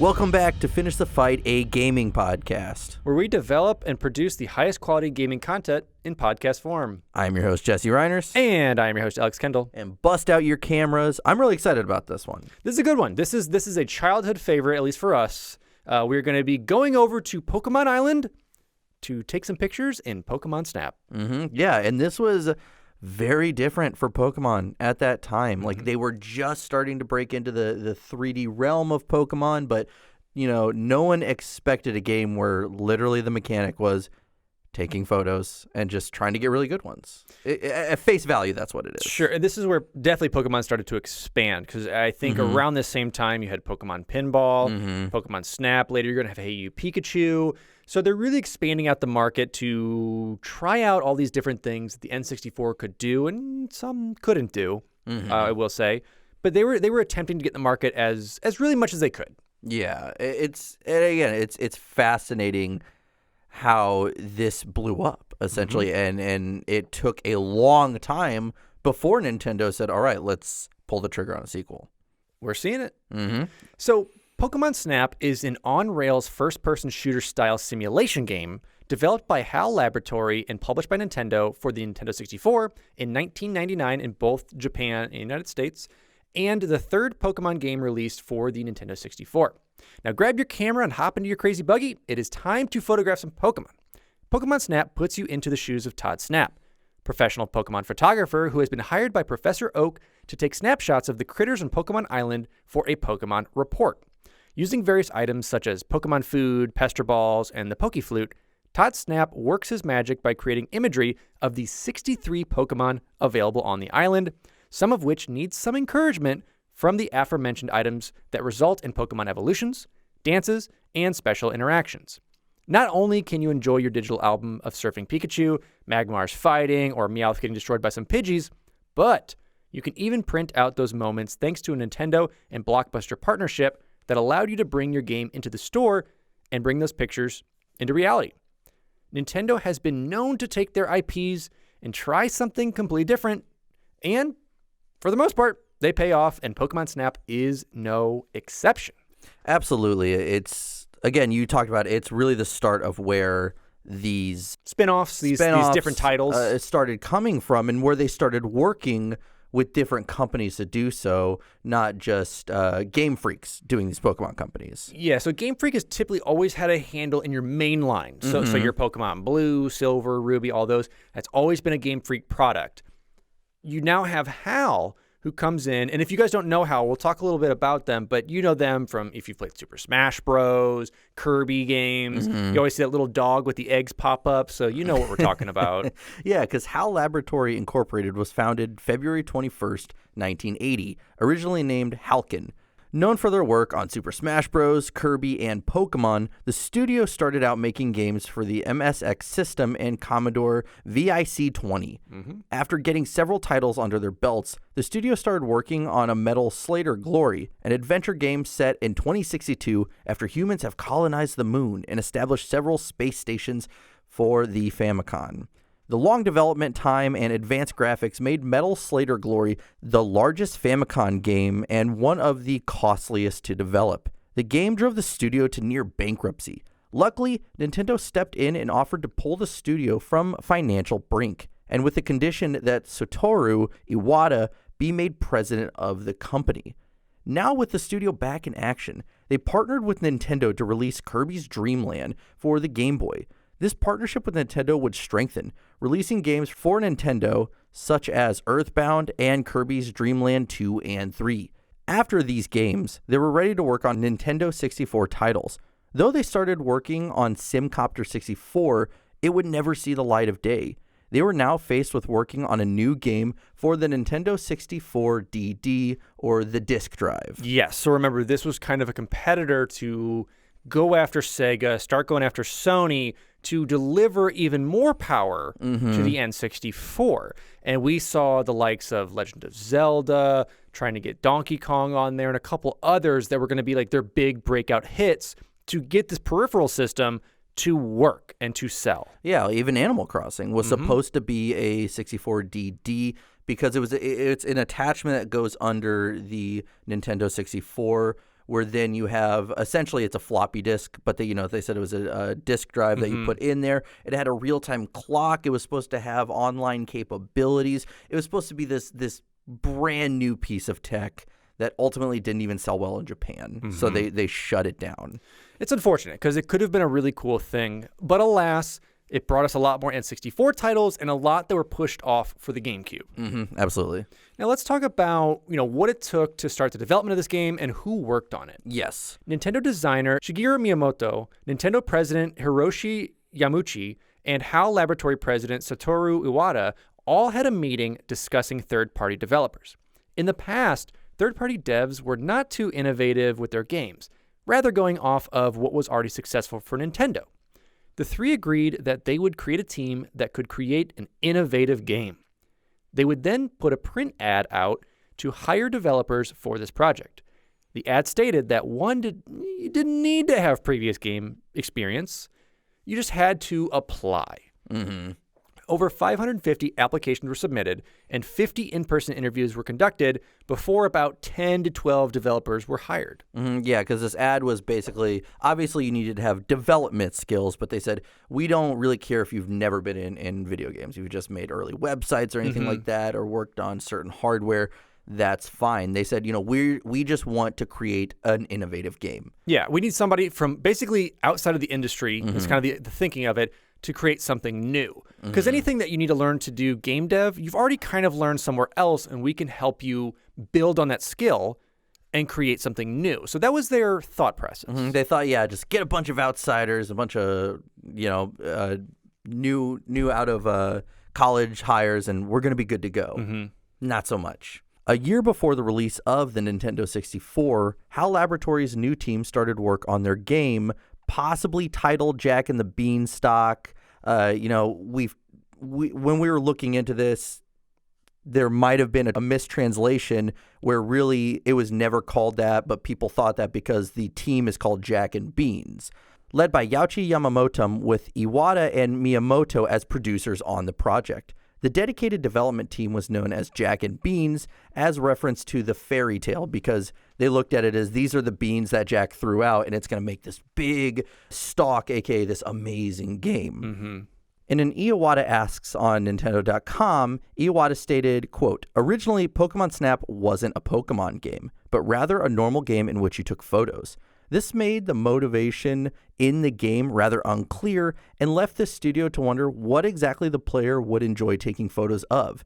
Welcome back to Finish the Fight, a gaming podcast, where we develop and produce the highest quality gaming content in podcast form. I'm your host, Jesse Reiners. And I am your host, Alex Kendall. And bust out your cameras. I'm really excited about this one. This is a good one. This is a childhood favorite, at least for us. We're going to be going over to Pokemon Island to take some pictures in Pokemon Snap. Yeah, and this was very different for Pokemon at that time. Like, they were just starting to break into the 3D realm of Pokemon, but, you know, no one expected a game where literally the mechanic was taking photos and just trying to get really good ones. At face value, that's what it is. Sure, and this is where definitely Pokemon started to expand, because I think around the same time you had Pokemon Pinball, Pokemon Snap. Later you're going to have Hey You Pikachu. So they're really expanding out the market to try out all these different things that the N64 could do, and some couldn't do, I will say. But they were attempting to get the market as really much as they could. Yeah, it's fascinating how this blew up, essentially, and it took a long time before Nintendo said, all right, let's pull the trigger on a sequel. We're seeing it. So Pokemon Snap is an on-rails first-person shooter-style simulation game developed by HAL Laboratories and published by Nintendo for the Nintendo 64 in 1999 in both Japan and the United States, and the third Pokemon game released for the Nintendo 64. Now grab your camera and hop into your crazy buggy. It is time to photograph some Pokemon. Pokemon Snap puts you into the shoes of Todd Snap, professional Pokemon photographer who has been hired by Professor Oak to take snapshots of the critters on Pokemon Island for a Pokemon report. Using various items such as Pokemon food, Pester Balls, and the Pokeflute, Todd Snap works his magic by creating imagery of the 63 Pokemon available on the island, some of which need some encouragement from the aforementioned items that result in Pokemon evolutions, dances, and special interactions. Not only can you enjoy your digital album of surfing Pikachu, Magmar's fighting, or Meowth getting destroyed by some Pidgeys, but you can even print out those moments thanks to a Nintendo and Blockbuster partnership that allowed you to bring your game into the store and bring those pictures into reality. Nintendo has been known to take their IPs and try something completely different, and for the most part, they pay off, and Pokemon Snap is no exception. Absolutely. It's, again, you talked about it, it's really the start of where these spin-offs, these different titles started coming from, and where they started working with different companies to do so, not just Game Freaks doing these Pokemon companies. Yeah, so Game Freak has typically always had a handle in your main line. So your Pokemon Blue, Silver, Ruby, all those, that's always been a Game Freak product. You now have HAL, who comes in, and if you guys don't know HAL, we'll talk a little bit about them, but you know them from if you've played Super Smash Bros., Kirby games. You always see that little dog with the eggs pop up, so you know what we're talking about. Yeah, because HAL Laboratory Incorporated was founded February 21st, 1980, originally named Halcyon. Known for their work on Super Smash Bros., Kirby, and Pokemon, the studio started out making games for the MSX system and Commodore VIC-20. After getting several titles under their belts, the studio started working on a Metal Slayer Glory, an adventure game set in 2062 after humans have colonized the moon and established several space stations for the Famicom. The long development time and advanced graphics made Metal Slayer Glory the largest Famicom game and one of the costliest to develop. The game drove the studio to near bankruptcy. Luckily, Nintendo stepped in and offered to pull the studio from financial brink, and with the condition that Satoru Iwata be made president of the company. Now with the studio back in action, they partnered with Nintendo to release Kirby's Dream Land for the Game Boy. This partnership with Nintendo would strengthen, releasing games for Nintendo such as Earthbound and Kirby's Dream Land 2 and 3. After these games, they were ready to work on Nintendo 64 titles. Though they started working on Simcopter 64, it would never see the light of day. They were now faced with working on a new game for the Nintendo 64 DD, or the disk drive. Yes, so remember, this was kind of a competitor to go after Sega, start going after Sony, to deliver even more power to the N64. And we saw the likes of Legend of Zelda, trying to get Donkey Kong on there, and a couple others that were going to be like their big breakout hits to get this peripheral system to work and to sell. Yeah, even Animal Crossing was supposed to be a 64 DD because it's an attachment that goes under the Nintendo 64 where then you have essentially it's a floppy disk, but they said it was a disk drive that you put in there. It had a real-time clock. It was supposed to have online capabilities. It was supposed to be this brand new piece of tech that ultimately didn't even sell well in Japan. So they shut it down. It's unfortunate because it could have been a really cool thing, but alas, it brought us a lot more N64 titles and a lot that were pushed off for the GameCube. Absolutely. Now let's talk about what it took to start the development of this game and who worked on it. Yes. Nintendo designer Shigeru Miyamoto, Nintendo president Hiroshi Yamauchi, and HAL Laboratory president Satoru Iwata all had a meeting discussing third-party developers. In the past, third-party devs were not too innovative with their games, rather going off of what was already successful for Nintendo. The three agreed that they would create a team that could create an innovative game. They would then put a print ad out to hire developers for this project. The ad stated that you didn't need to have previous game experience. You just had to apply. Over 550 applications were submitted, and 50 in-person interviews were conducted before about 10 to 12 developers were hired. Yeah, because this ad was basically, obviously you needed to have development skills, but they said, we don't really care if you've never been in video games. You've just made early websites or anything like that, or worked on certain hardware. That's fine. They said, we just want to create an innovative game. Yeah, we need somebody from basically outside of the industry, is kind of the thinking of it, to create something new. Because anything that you need to learn to do game dev, you've already kind of learned somewhere else, and we can help you build on that skill and create something new. So that was their thought process. They thought, just get a bunch of outsiders, a bunch of, new out of college hires, and we're going to be good to go. Not so much. A year before the release of the Nintendo 64, HAL Laboratories' new team started work on their game, possibly titled Jack and the Beanstalk. When we were looking into this, there might have been a mistranslation where really it was never called that, but people thought that because the team is called Jack and Beans. Led by Yaoichi Yamamoto, with Iwata and Miyamoto as producers on the project. The dedicated development team was known as Jack and Beans, as reference to the fairy tale, because they looked at it as these are the beans that Jack threw out, and it's going to make this big stalk, aka this amazing game. In an Iwata Asks on Nintendo.com, Iwata stated, quote, originally Pokemon Snap wasn't a Pokemon game, but rather a normal game in which you took photos. This made the motivation in the game rather unclear and left the studio to wonder what exactly the player would enjoy taking photos of.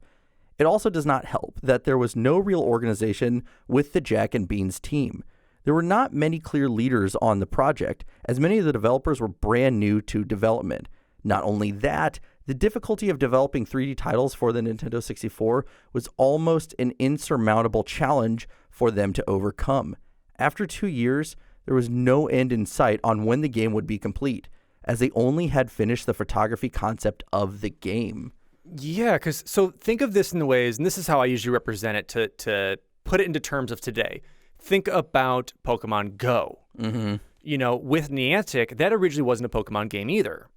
It also does not help that there was no real organization with the Jack and Beans team. There were not many clear leaders on the project, as many of the developers were brand new to development. Not only that, the difficulty of developing 3D titles for the Nintendo 64 was almost an insurmountable challenge for them to overcome. After 2 years, there was no end in sight on when the game would be complete, as they only had finished the photography concept of the game. Yeah, so think of this in the ways, and this is how I usually represent it to put it into terms of today. Think about Pokemon Go. With Niantic, that originally wasn't a Pokemon game either.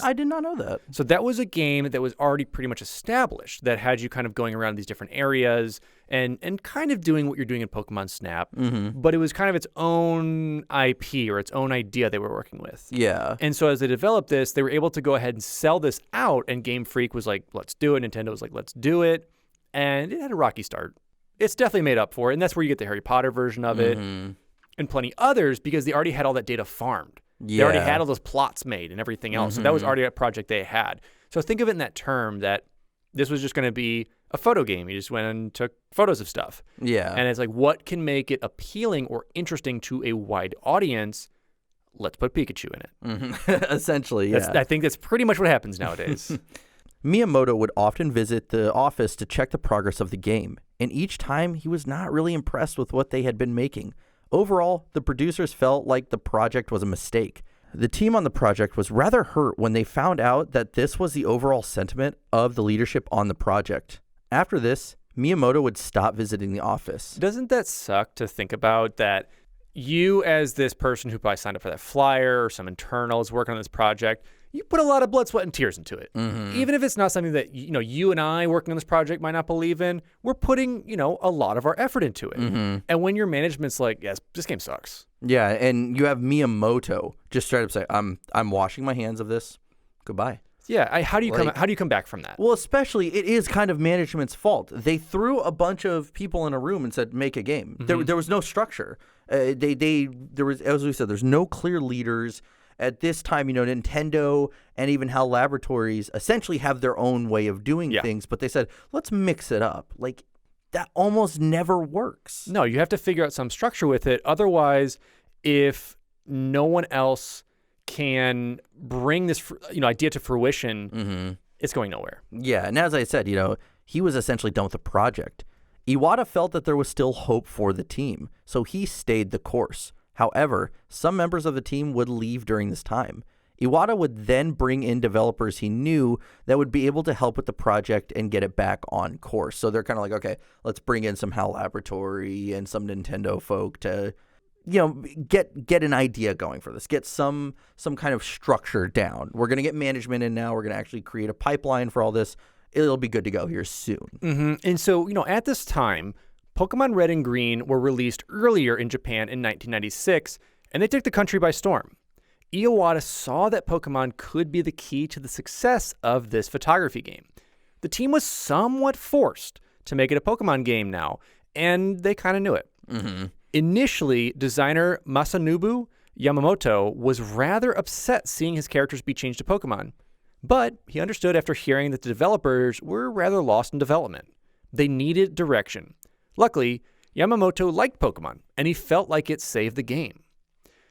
I did not know that. So that was a game that was already pretty much established, that had you kind of going around these different areas and kind of doing what you're doing in Pokemon Snap, but it was kind of its own IP or its own idea they were working with. Yeah. And so as they developed this, they were able to go ahead and sell this out, and Game Freak was like, let's do it. Nintendo was like, let's do it. And it had a rocky start. It's definitely made up for it, and that's where you get the Harry Potter version of it and plenty others, because they already had all that data farmed. Yeah. They already had all those plots made and everything else. So that was already a project they had. So think of it in that term, that this was just going to be a photo game. You just went and took photos of stuff. Yeah. And it's like, what can make it appealing or interesting to a wide audience? Let's put Pikachu in it. Essentially, yeah. I think that's pretty much what happens nowadays. Miyamoto would often visit the office to check the progress of the game, and each time he was not really impressed with what they had been making. Overall, the producers felt like the project was a mistake. The team on the project was rather hurt when they found out that this was the overall sentiment of the leadership on the project. After this, Miyamoto would stop visiting the office. Doesn't that suck to think about that? you as this person who probably signed up for that flyer or some internals working on this project, you put a lot of blood, sweat, and tears into it. Even if it's not something that, you and I working on this project might not believe in, we're putting, a lot of our effort into it. And when your management's like, yes, this game sucks. Yeah, and you have Miyamoto just straight up say, I'm washing my hands of this. Goodbye. Yeah, how do you come back from that? Well, especially it is kind of management's fault. They threw a bunch of people in a room and said, make a game. There was no structure. There was, as we said, there's no clear leaders. At this time, Nintendo and even HAL Laboratories essentially have their own way of doing things, but they said, let's mix it up. Like, that almost never works. No, you have to figure out some structure with it. Otherwise, if no one else can bring this idea to fruition, it's going nowhere. Yeah, and as I said, he was essentially done with the project. Iwata felt that there was still hope for the team, so he stayed the course. However, some members of the team would leave during this time. Iwata would then bring in developers he knew that would be able to help with the project and get it back on course. So they're kind of like, okay, let's bring in some HAL Laboratory and some Nintendo folk to, get an idea going for this, get some kind of structure down. We're going to get management in now. We're going to actually create a pipeline for all this. It'll be good to go here soon. And so, at this time, Pokemon Red and Green were released earlier in Japan in 1996, and they took the country by storm. Iwata saw that Pokemon could be the key to the success of this photography game. The team was somewhat forced to make it a Pokemon game now, and they kind of knew it. Initially, designer Masanobu Yamamoto was rather upset seeing his characters be changed to Pokemon, but he understood after hearing that the developers were rather lost in development. They needed direction. Luckily, Yamamoto liked Pokemon, and he felt like it saved the game.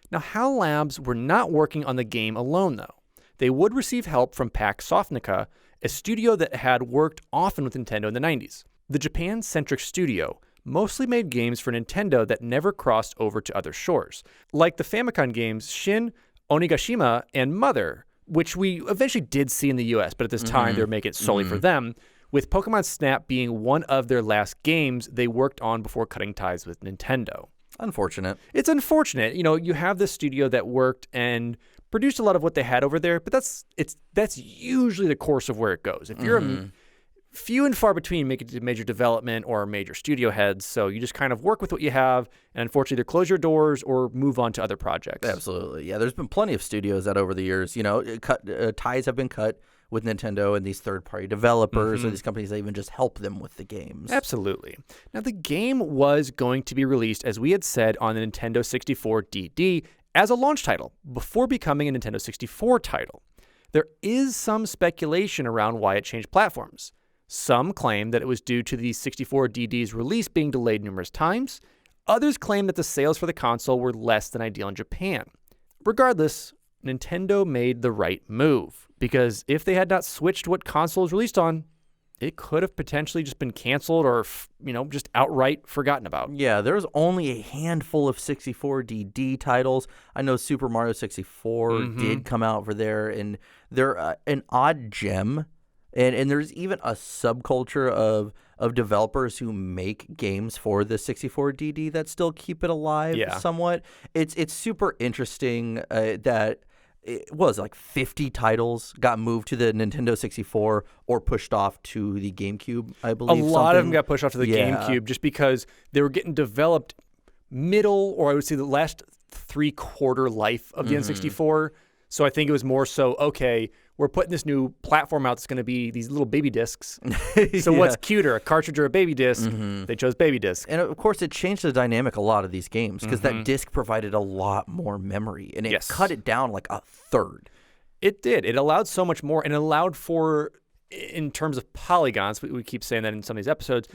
Now, HAL Labs were not working on the game alone, though. They would receive help from PAX Softnica, a studio that had worked often with Nintendo in the 90s. The Japan-centric studio mostly made games for Nintendo that never crossed over to other shores, like the Famicom games Shin, Onigashima, and Mother, which we eventually did see in the US, but at this time they were making it solely for them, with Pokemon Snap being one of their last games they worked on before cutting ties with Nintendo. Unfortunate. It's unfortunate. You have this studio that worked and produced a lot of what they had over there, but that's usually the course of where it goes. If you're few and far between make it to major development or major studio heads, so you just kind of work with what you have and unfortunately either close your doors or move on to other projects. Absolutely. Yeah, there's been plenty of studios that over the years, ties have been cut with Nintendo and these third-party developers or these companies that even just help them with the games. Absolutely. Now, the game was going to be released, as we had said, on the Nintendo 64 DD as a launch title before becoming a Nintendo 64 title. There is some speculation around why it changed platforms. Some claim that it was due to the 64 DD's release being delayed numerous times. Others claim that the sales for the console were less than ideal in Japan. Regardless, Nintendo made the right move, because if they had not switched what console was released on, it could have potentially just been canceled or, just outright forgotten about. Yeah, there's only a handful of 64 DD titles. I know Super Mario 64 did come out for there, and they're an odd gem. And there's even a subculture of developers who make games for the 64 DD that still keep it alive somewhat. It's super interesting that it was like 50 titles got moved to the Nintendo 64 or pushed off to the GameCube, I believe. A lot of them got pushed off to the GameCube just because they were getting developed middle, or I would say the last three-quarter life of the N64. So I think it was more so, okay, we're putting this new platform out that's going to be these little baby discs. So what's cuter, a cartridge or a baby disc? They chose baby disc. And of course, it changed the dynamic a lot of these games because that disc provided a lot more memory, and it cut it down like a third. It did. It allowed so much more, and it allowed for, in terms of polygons, we keep saying that in some of these episodes,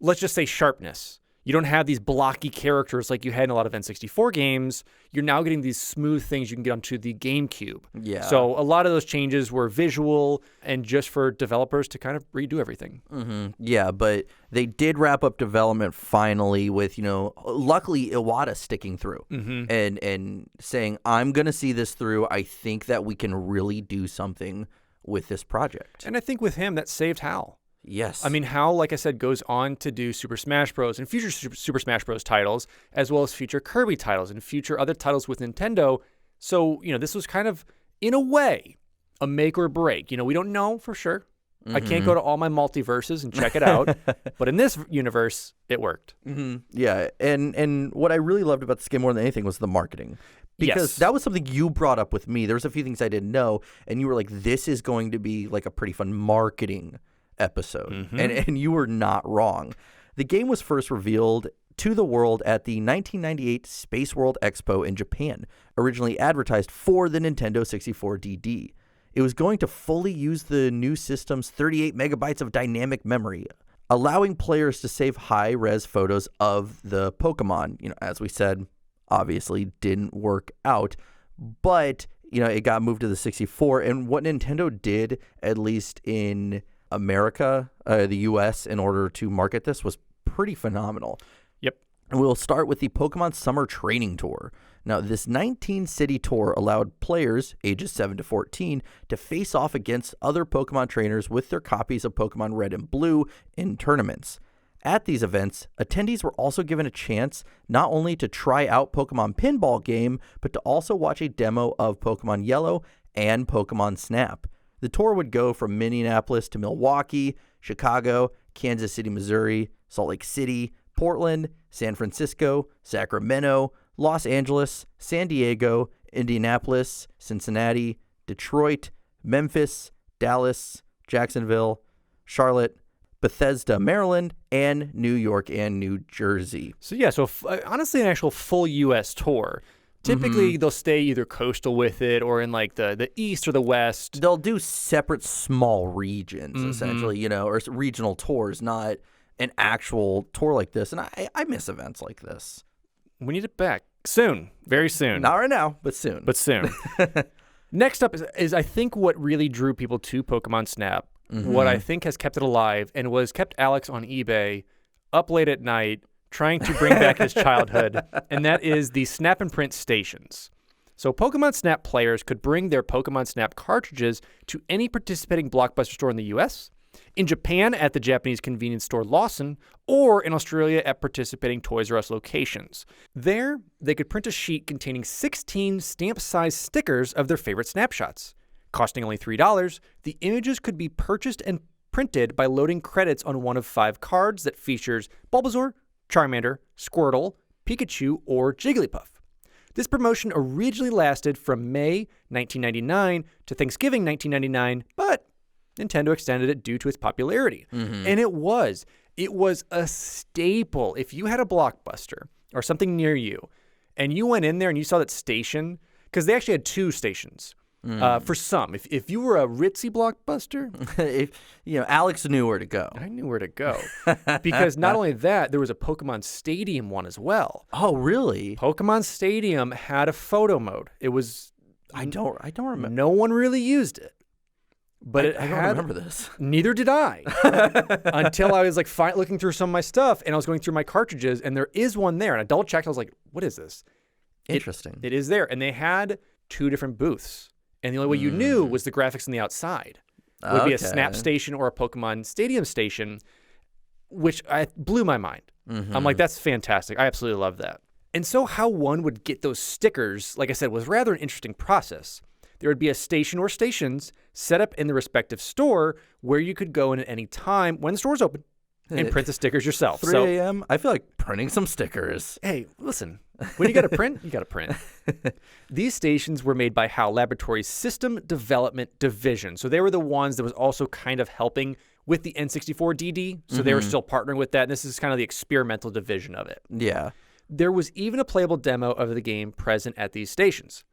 let's just say sharpness. You don't have these blocky characters like you had in a lot of N64 games. You're now getting these smooth things you can get onto the GameCube. Yeah. So a lot of those changes were visual and just for developers to kind of redo everything. Yeah, but they did wrap up development finally with, luckily Iwata sticking through and saying, I'm going to see this through. I think that we can really do something with this project. And I think with him, that saved HAL. Yes. I mean, HAL, like I said, goes on to do Super Smash Bros. And future Super Smash Bros. Titles, as well as future Kirby titles and future other titles with Nintendo. So, this was kind of, in a way, a make or break. We don't know for sure. I can't go to all my multiverses and check it out. But in this universe, it worked. Yeah. And what I really loved about this game more than anything was the marketing. Because that was something you brought up with me. There was a few things I didn't know. And you were like, this is going to be like a pretty fun marketing episode. And you were not wrong. The game was first revealed to the world at the 1998 Space World Expo in Japan, originally advertised for the Nintendo 64 DD. It was going to fully use the new system's 38 megabytes of dynamic memory, allowing players to save high-res photos of the Pokemon. As we said, obviously didn't work out, but, it got moved to the 64. And what Nintendo did, at least in America, the U.S., in order to market this was pretty phenomenal. Yep. And we'll start with the Pokemon Summer Training Tour. Now, this 19-city tour allowed players ages 7 to 14 to face off against other Pokemon trainers with their copies of Pokemon Red and Blue in tournaments. At these events, attendees were also given a chance not only to try out Pokemon Pinball Game, but to also watch a demo of Pokemon Yellow and Pokemon Snap. The tour would go from Minneapolis to Milwaukee, Chicago, Kansas City, Missouri, Salt Lake City, Portland, San Francisco, Sacramento, Los Angeles, San Diego, Indianapolis, Cincinnati, Detroit, Memphis, Dallas, Jacksonville, Charlotte, Bethesda, Maryland, and New York and New Jersey. So honestly, an actual full U.S. tour. Typically, they'll stay either coastal with it or in like the east or the west. They'll do separate small regions, essentially, or regional tours, not an actual tour like this. And I miss events like this. We need it back soon, very soon. Not right now, but soon. Next up is I think what really drew people to Pokemon Snap, what I think has kept it alive and was kept Alex on eBay up late at night trying to bring back his childhood, and that is the Snap and Print stations. So Pokemon Snap players could bring their Pokemon Snap cartridges to any participating Blockbuster store in the U.S., in Japan at the Japanese convenience store Lawson, or in Australia at participating Toys R Us locations. There, they could print a sheet containing 16 stamp-sized stickers of their favorite snapshots. Costing only $3, the images could be purchased and printed by loading credits on one of 5 cards that features Bulbasaur, Charmander, Squirtle, Pikachu, or Jigglypuff. This promotion originally lasted from May 1999 to Thanksgiving 1999, but Nintendo extended it due to its popularity. And it was a staple. If you had a Blockbuster or something near you, and you went in there and you saw that station, because they actually had 2 stations. For some, if you were a ritzy Blockbuster, Alex knew where to go. I knew where to go, because not only that, there was a Pokemon Stadium one as well. Oh, really? Pokemon Stadium had a photo mode. It was I don't remember. No one really used it, but I don't remember this. Neither did I, until I was like looking through some of my stuff, and I was going through my cartridges, and there is one there, and I double checked. I was like, "What is this?" Interesting. It is there, and they had 2 different booths. And the only way you knew was the graphics on the outside. It would be a Snap station or a Pokemon Stadium station, which blew my mind. I'm like, that's fantastic. I absolutely love that. And so how one would get those stickers, like I said, was rather an interesting process. There would be a station or stations set up in the respective store where you could go in at any time when the store's open and print the stickers yourself. 3 a.m., I feel like printing some stickers. Hey, listen, when you got to print, you got to print. These stations were made by HAL Laboratories System Development Division. So they were the ones that was also kind of helping with the N64 DD. So they were still partnering with that. And this is kind of the experimental division of it. Yeah. There was even a playable demo of the game present at these stations.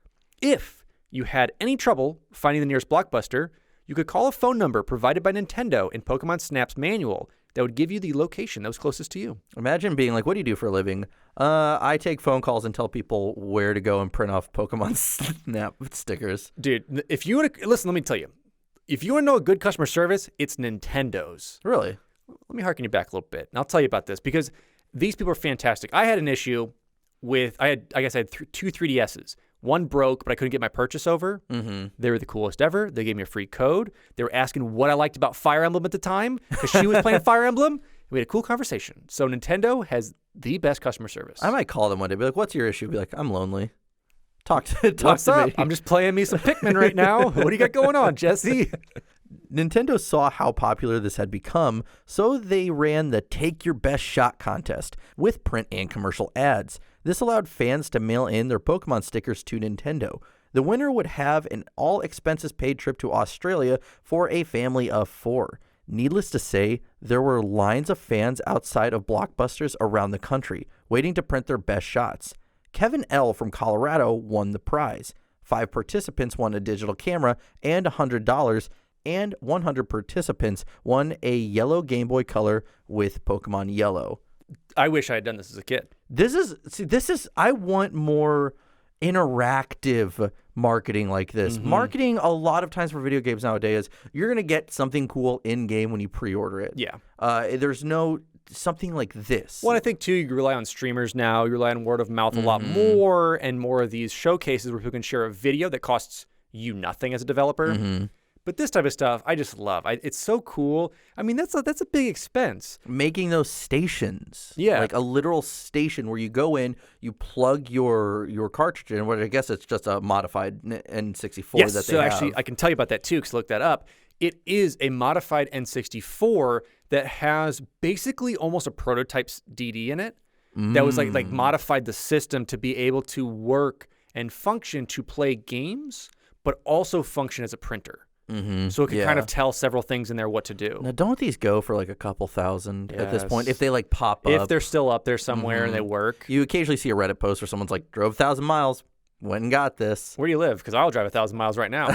If you had any trouble finding the nearest Blockbuster, you could call a phone number provided by Nintendo in Pokemon Snap's manual that would give you the location that was closest to you. Imagine being like, what do you do for a living? I take phone calls and tell people where to go and print off Pokemon Snap stickers. Dude, if you want to, listen, let me tell you. If you want to know a good customer service, it's Nintendo's. Really? Let me harken you back a little bit, and I'll tell you about this, because these people are fantastic. I had an issue with, I had 2 3DSs One broke, but I couldn't get my purchase over. They were the coolest ever. They gave me a free code. They were asking what I liked about Fire Emblem at the time because she was playing Fire Emblem. We had a cool conversation. So Nintendo has the best customer service. I might call them one day. Be like, "What's your issue?" Be like, "I'm lonely." Talk to What's up? me. I'm just playing me some Pikmin right now. What do you got going on, Jesse? Nintendo saw how popular this had become, so they ran the Take Your Best Shot contest with print and commercial ads. This allowed fans to mail in their Pokemon stickers to Nintendo. The winner would have an all-expenses-paid trip to Australia for a family of 4. Needless to say, there were lines of fans outside of Blockbusters around the country, waiting to print their best shots. Kevin L. from Colorado won the prize. 5 participants won a digital camera and $100, and 100 participants won a yellow Game Boy Color with Pokemon Yellow. I wish I had done this as a kid. I want more interactive marketing like this. Marketing a lot of times for video games nowadays, you're going to get something cool in-game when you pre-order it. Yeah. There's no something like this. Well, I think, too, you rely on streamers now. You rely on word of mouth a lot more, and more of these showcases where people can share a video that costs you nothing as a developer. But this type of stuff, I just love. It's so cool. I mean, that's a big expense. Making those stations. Yeah. Like a literal station where you go in, you plug your cartridge in, which I guess it's just a modified N64 yes, that they so have. actually, I can tell you about that, too, because I looked that up. It is a modified N64 that has basically almost a prototype DD in it that was like modified the system to be able to work and function to play games, but also function as a printer. So it can kind of tell several things in there what to do. Now, don't these go for like a couple thousand at this point? If they like pop up. If they're still up there somewhere and they work. You occasionally see a Reddit post where someone's like, drove 1,000 miles, went and got this. Where do you live? Because I'll drive 1,000 miles right now.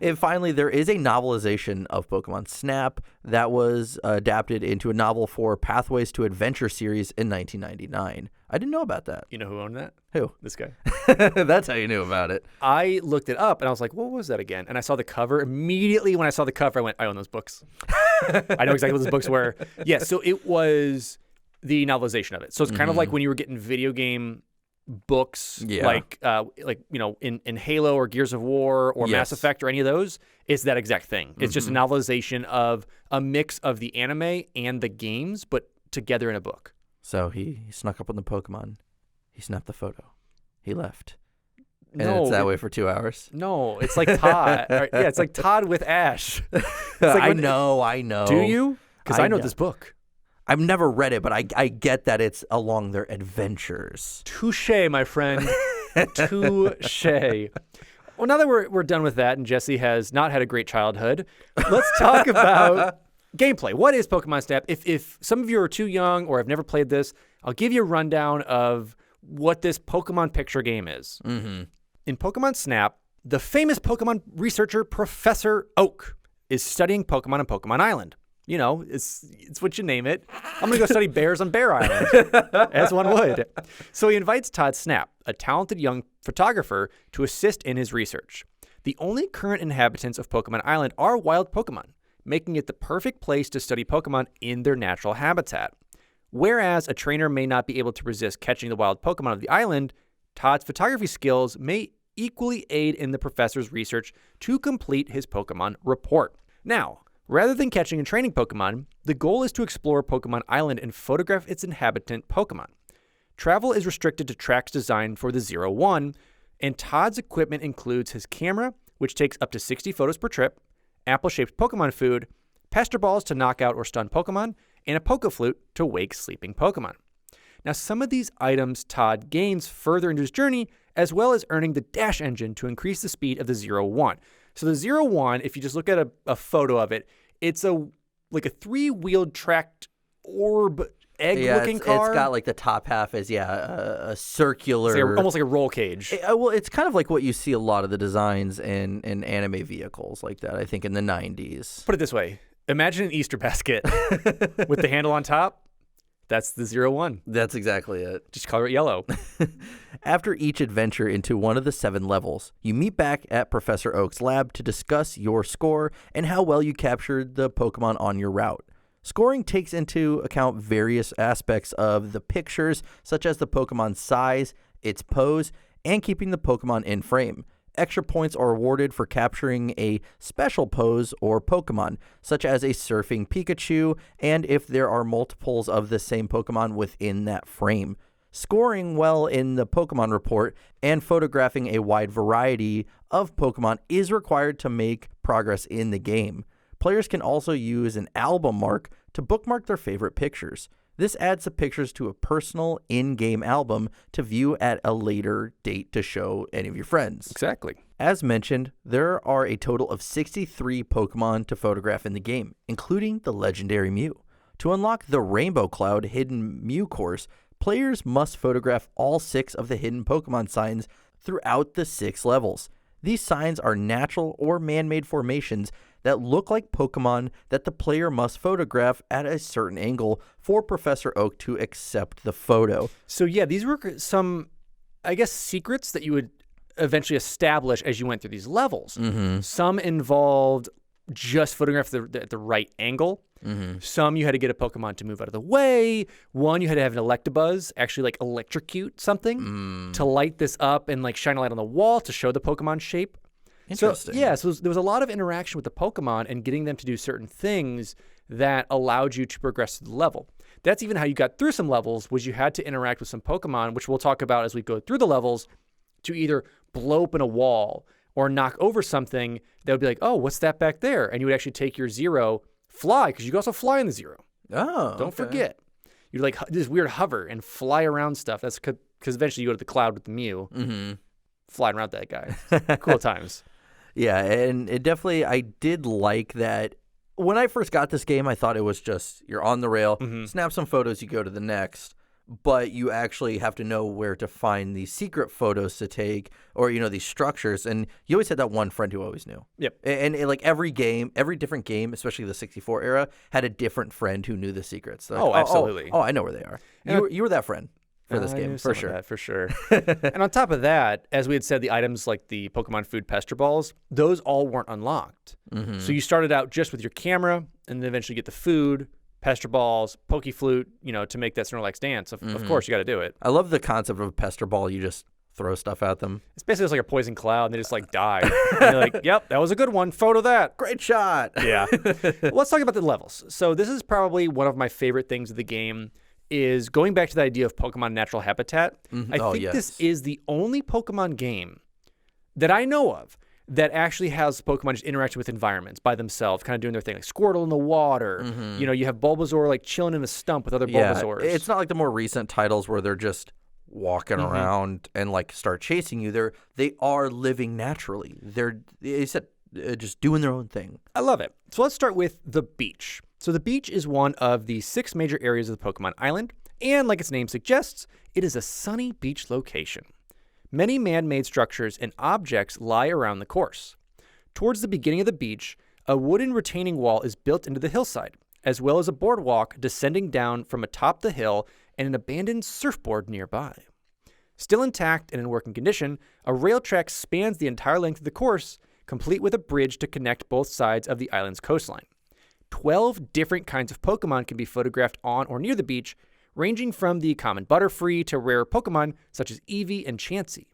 And finally, there is a novelization of Pokemon Snap that was adapted into a novel for Pathways to Adventure series in 1999. I didn't know about that. You know who owned that? Who? This guy. That's how you knew about it. I looked it up and I was like, what was that again? And I saw the cover. Immediately when I saw the cover, I went, I own those books. I know exactly what those books were. Yeah, so it was the novelization of it. So it's kind of like when you were getting video game books, like you know, in Halo or Gears of War or Mass Effect or any of those. It's that exact thing. It's just a novelization of a mix of the anime and the games, but together in a book. So he snuck up on the Pokemon. He snapped the photo. He left. And no, it's that way for 2 hours. No, it's like Todd. Yeah, it's like Todd with Ash. Like I know. Do you? Because I know this book. I've never read it, but I get that it's along their adventures. Touche, my friend. Touche. Well, now that we're done with that and Jesse has not had a great childhood, let's talk about gameplay. What is Pokemon Snap? If some of you are too young or have never played this, I'll give you a rundown of what this Pokemon picture game is. In Pokemon Snap, the famous Pokemon researcher Professor Oak is studying Pokemon on Pokemon Island. You know, it's what you name it. I'm going to go study bears on Bear Island, as one would. So he invites Todd Snap, a talented young photographer, to assist in his research. The only current inhabitants of Pokemon Island are wild Pokemon, making it the perfect place to study Pokemon in their natural habitat. Whereas a trainer may not be able to resist catching the wild Pokemon of the island, Todd's photography skills may equally aid in the professor's research to complete his Pokemon report. Now, rather than catching and training Pokemon, the goal is to explore Pokemon Island and photograph its inhabitant Pokemon. Travel is restricted to tracks designed for the 0-1, and Todd's equipment includes his camera, which takes up to 60 photos per trip, apple-shaped Pokemon food, pester balls to knock out or stun Pokemon, and a Poke-Flute to wake sleeping Pokemon. Now, some of these items Todd gains further into his journey, as well as earning the Dash engine to increase the speed of the 0-1. So the 0-1, if you just look at a photo of it, it's like a 3-wheeled tracked orb egg-looking car. It's got like the top half is a circular, it's almost like a roll cage. Well, it's kind of like what you see a lot of the designs in anime vehicles like that. I think in the 90s. Put it this way: imagine an Easter basket with the handle on top. That's the 0-1. That's exactly it. Just color it yellow. After each adventure into one of the 7 levels, you meet back at Professor Oak's lab to discuss your score and how well you captured the Pokemon on your route. Scoring takes into account various aspects of the pictures, such as the Pokemon's size, its pose, and keeping the Pokemon in frame. Extra points are awarded for capturing a special pose or Pokemon, such as a surfing Pikachu, and if there are multiples of the same Pokemon within that frame. Scoring well in the Pokemon report and photographing a wide variety of Pokemon is required to make progress in the game. Players can also use an album mark to bookmark their favorite pictures. This adds the pictures to a personal in-game album to view at a later date to show any of your friends. Exactly. As mentioned, there are a total of 63 Pokemon to photograph in the game, including the legendary Mew. To unlock the Rainbow Cloud hidden Mew course, players must photograph all 6 of the hidden Pokemon signs throughout the 6 levels. These signs are natural or man-made formations that look like Pokemon that the player must photograph at a certain angle for Professor Oak to accept the photo. So yeah, these were some, I guess, secrets that you would eventually establish as you went through these levels. Mm-hmm. Some involved just photograph at the right angle. Mm-hmm. Some you had to get a Pokemon to move out of the way. One, you had to have an Electabuzz actually like electrocute something to light this up and like shine a light on the wall to show the Pokemon shape. Interesting. So, yeah, so there was a lot of interaction with the Pokemon and getting them to do certain things that allowed you to progress through the level. That's even how you got through some levels, was you had to interact with some Pokemon, which we'll talk about as we go through the levels, to either blow open a wall or knock over something that would be like, oh, what's that back there? And you would actually take your Zero, fly, because you can also fly in the Zero. Oh, Don't forget. You'd like this weird hover and fly around stuff. That's because eventually you go to the cloud with the Mew, flying around that guy. Cool times. Yeah, and it definitely, I did like that. When I first got this game, I thought it was just, you're on the rail, snap some photos, you go to the next, but you actually have to know where to find these secret photos to take, or, you know, these structures, and you always had that one friend who always knew. Yep. And like every game, every different game, especially the 64 era, had a different friend who knew the secrets. Like, absolutely. Oh, I know where they are. You were that friend. For this game, for sure. For sure. And on top of that, as we had said, the items like the Pokemon Food Pester Balls, those all weren't unlocked. So you started out just with your camera and then eventually get the food, Pester Balls, Poke Flute, you know, to make that Snorlax dance. Of course, you got to do it. I love the concept of a Pester Ball. You just throw stuff at them. It's basically just like a poison cloud and they just like die. And you're like, yep, that was a good one. Photo that. Great shot. Yeah. Let's talk about the levels. So this is probably one of my favorite things of the game, is going back to the idea of Pokemon natural habitat. I think this is the only Pokemon game that I know of that actually has Pokemon just interacting with environments by themselves, kind of doing their thing, like Squirtle in the water. You know, you have Bulbasaur like chilling in a stump with other Bulbasaurs. It's not like the more recent titles where they're just walking around and like start chasing you. They are living naturally. They said just doing their own thing. I love it. So let's start with the beach. So the beach is one of the 6 major areas of the Pokemon Island, and like its name suggests, it is a sunny beach location. Many man-made structures and objects lie around the course. Towards the beginning of the beach, a wooden retaining wall is built into the hillside, as well as a boardwalk descending down from atop the hill and an abandoned surfboard nearby. Still intact and in working condition, a rail track spans the entire length of the course, complete with a bridge to connect both sides of the island's coastline. 12 different kinds of Pokemon can be photographed on or near the beach, ranging from the common Butterfree to rare Pokemon such as Eevee and Chansey.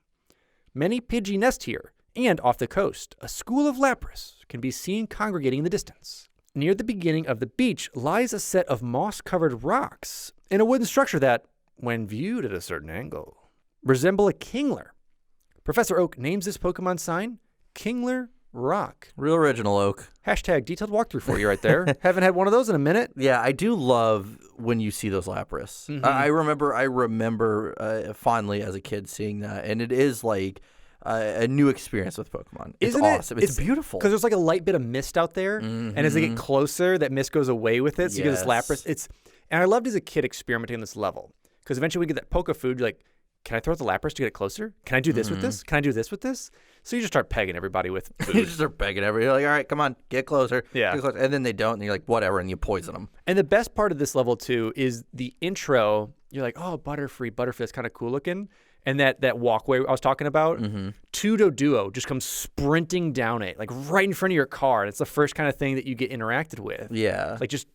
Many Pidgey nest here, and off the coast, a school of Lapras can be seen congregating in the distance. Near the beginning of the beach lies a set of moss-covered rocks and a wooden structure that, when viewed at a certain angle, resemble a Kingler. Professor Oak names this Pokemon sign Kingler Rock. Real original, Oak. Hashtag detailed walkthrough for you right there. Haven't had one of those in a minute. Yeah, I do love when you see those Lapras. I remember fondly as a kid seeing that, and it is like a new experience with Pokemon. It's awesome. It's beautiful. Because there's like a light bit of mist out there, and as they get closer, that mist goes away with it. So you get this Lapras. And I loved as a kid experimenting on this level, because eventually we get that Poke Food. You're like, can I throw out the Lapras to get it closer? Can I do this with this? Can I do this with this? So you just start pegging everybody with food. You just start pegging everybody. You're like, all right, come on, get closer. Yeah. Get closer. And then they don't, and you're like, whatever, and you poison them. And the best part of this level, too, is the intro. You're like, oh, Butterfree, that's kind of cool looking. And that walkway I was talking about, Duo just comes sprinting down it, like right in front of your car. And it's the first kind of thing that you get interacted with. Yeah. Like just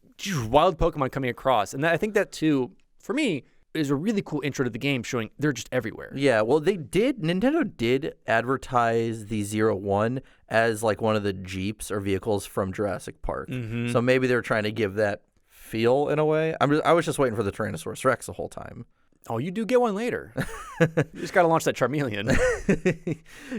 wild Pokemon coming across. And I think that, too, for me, is a really cool intro to the game showing they're just everywhere. Yeah, well, Nintendo did advertise the 01 as like one of the Jeeps or vehicles from Jurassic Park. Mm-hmm. So maybe they're trying to give that feel in a way. I was just waiting for the Tyrannosaurus Rex the whole time. Oh, you do get one later. You just got to launch that Charmeleon.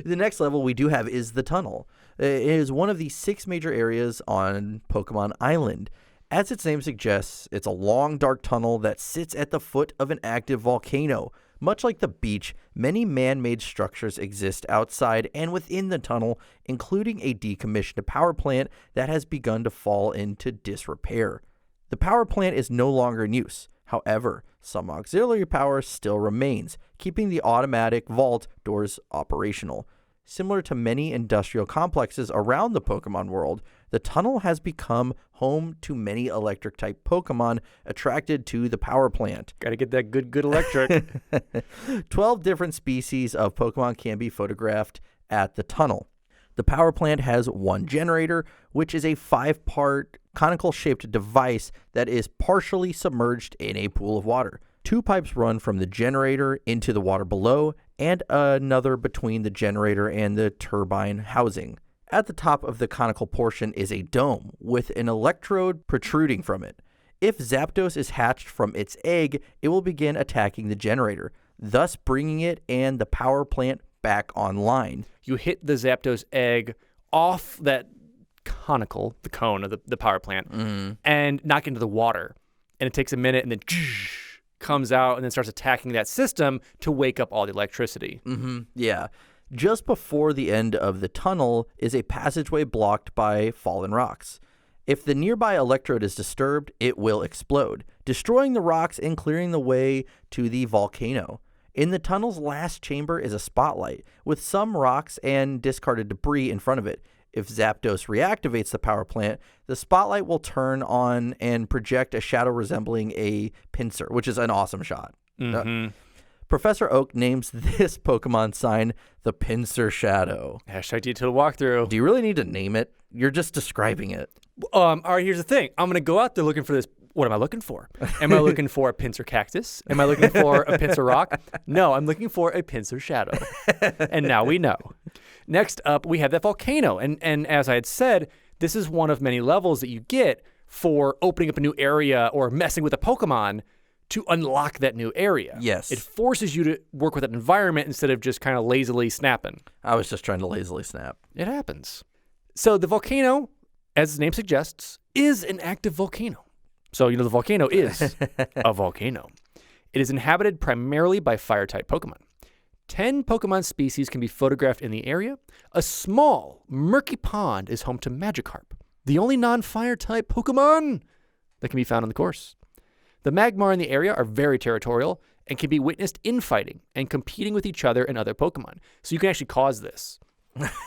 The next level we do have is the tunnel. It is one of the 6 major areas on Pokemon Island. As its name suggests, it's a long, dark tunnel that sits at the foot of an active volcano. Much like the beach, many man-made structures exist outside and within the tunnel, including a decommissioned power plant that has begun to fall into disrepair. The power plant is no longer in use. However, some auxiliary power still remains, keeping the automatic vault doors operational. Similar to many industrial complexes around the Pokemon world, the tunnel has become home to many electric-type Pokemon attracted to the power plant. Got to get that good electric. 12 different species of Pokemon can be photographed at the tunnel. The power plant has one generator, which is a 5-part conical-shaped device that is partially submerged in a pool of water. 2 pipes run from the generator into the water below, and another between the generator and the turbine housing. At the top of the conical portion is a dome with an electrode protruding from it. If Zapdos is hatched from its egg, it will begin attacking the generator, thus bringing it and the power plant back online. You hit the Zapdos egg off that conical, the cone of the power plant, and knock into the water. And it takes a minute and then comes out and then starts attacking that system to wake up all the electricity. Yeah. Just before the end of the tunnel is a passageway blocked by fallen rocks. If the nearby electrode is disturbed, it will explode, destroying the rocks and clearing the way to the volcano. In the tunnel's last chamber is a spotlight, with some rocks and discarded debris in front of it. If Zapdos reactivates the power plant, the spotlight will turn on and project a shadow resembling a pincer, which is an awesome shot. Professor Oak names this Pokemon sign the Pincer Shadow. Hashtag detailed walkthrough. Do you really need to name it? You're just describing it. All right, here's the thing. I'm going to go out there looking for this. What am I looking for? Am I looking for a pincer cactus? Am I looking for a pincer rock? No, I'm looking for a pincer shadow. And now we know. Next up, we have that volcano. And as I had said, this is one of many levels that you get for opening up a new area or messing with a Pokemon to unlock that new area. Yes. It forces you to work with that environment instead of just kind of lazily snapping. I was just trying to lazily snap. It happens. So the volcano, as the name suggests, is an active volcano. So, the volcano is a volcano. It is inhabited primarily by fire-type Pokemon. 10 Pokemon species can be photographed in the area. A small, murky pond is home to Magikarp, the only non-fire-type Pokemon that can be found on the course. The Magmar in the area are very territorial and can be witnessed infighting and competing with each other and other Pokemon. So you can actually cause this.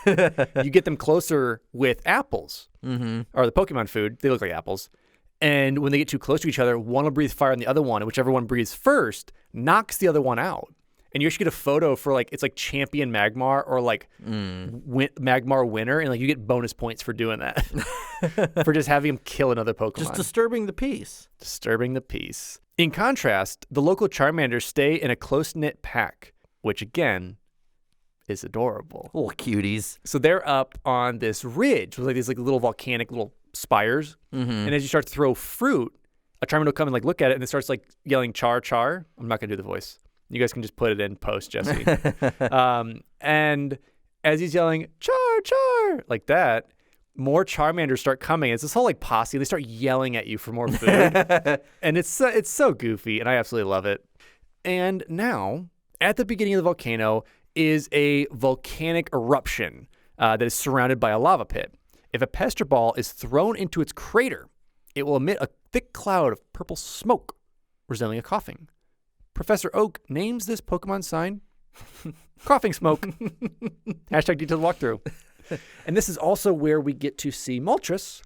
You get them closer with apples, or the Pokemon food. They look like apples. And when they get too close to each other, one will breathe fire on the other one, and whichever one breathes first knocks the other one out. And you actually get a photo for it's like champion Magmar or Magmar winner, and you get bonus points for doing that. For just having him kill another Pokemon. Just disturbing the peace. Disturbing the peace. In contrast, the local Charmanders stay in a close-knit pack, which again is adorable. Little cuties. So they're up on this ridge with these little volcanic little spires. And as you start to throw fruit, a Charmander will come and look at it, and it starts yelling char char. I'm not gonna do the voice. You guys can just put it in post, Jesse. And as he's yelling char char like that, more Charmanders start coming. It's this whole posse. They start yelling at you for more food, and it's so goofy, and I absolutely love it. And now, at the beginning of the volcano is a volcanic eruption that is surrounded by a lava pit. If a Pester Ball is thrown into its crater, it will emit a thick cloud of purple smoke, resembling a coughing. Professor Oak names this Pokemon sign Coughing Smoke. Hashtag detailed walkthrough. And this is also where we get to see Moltres.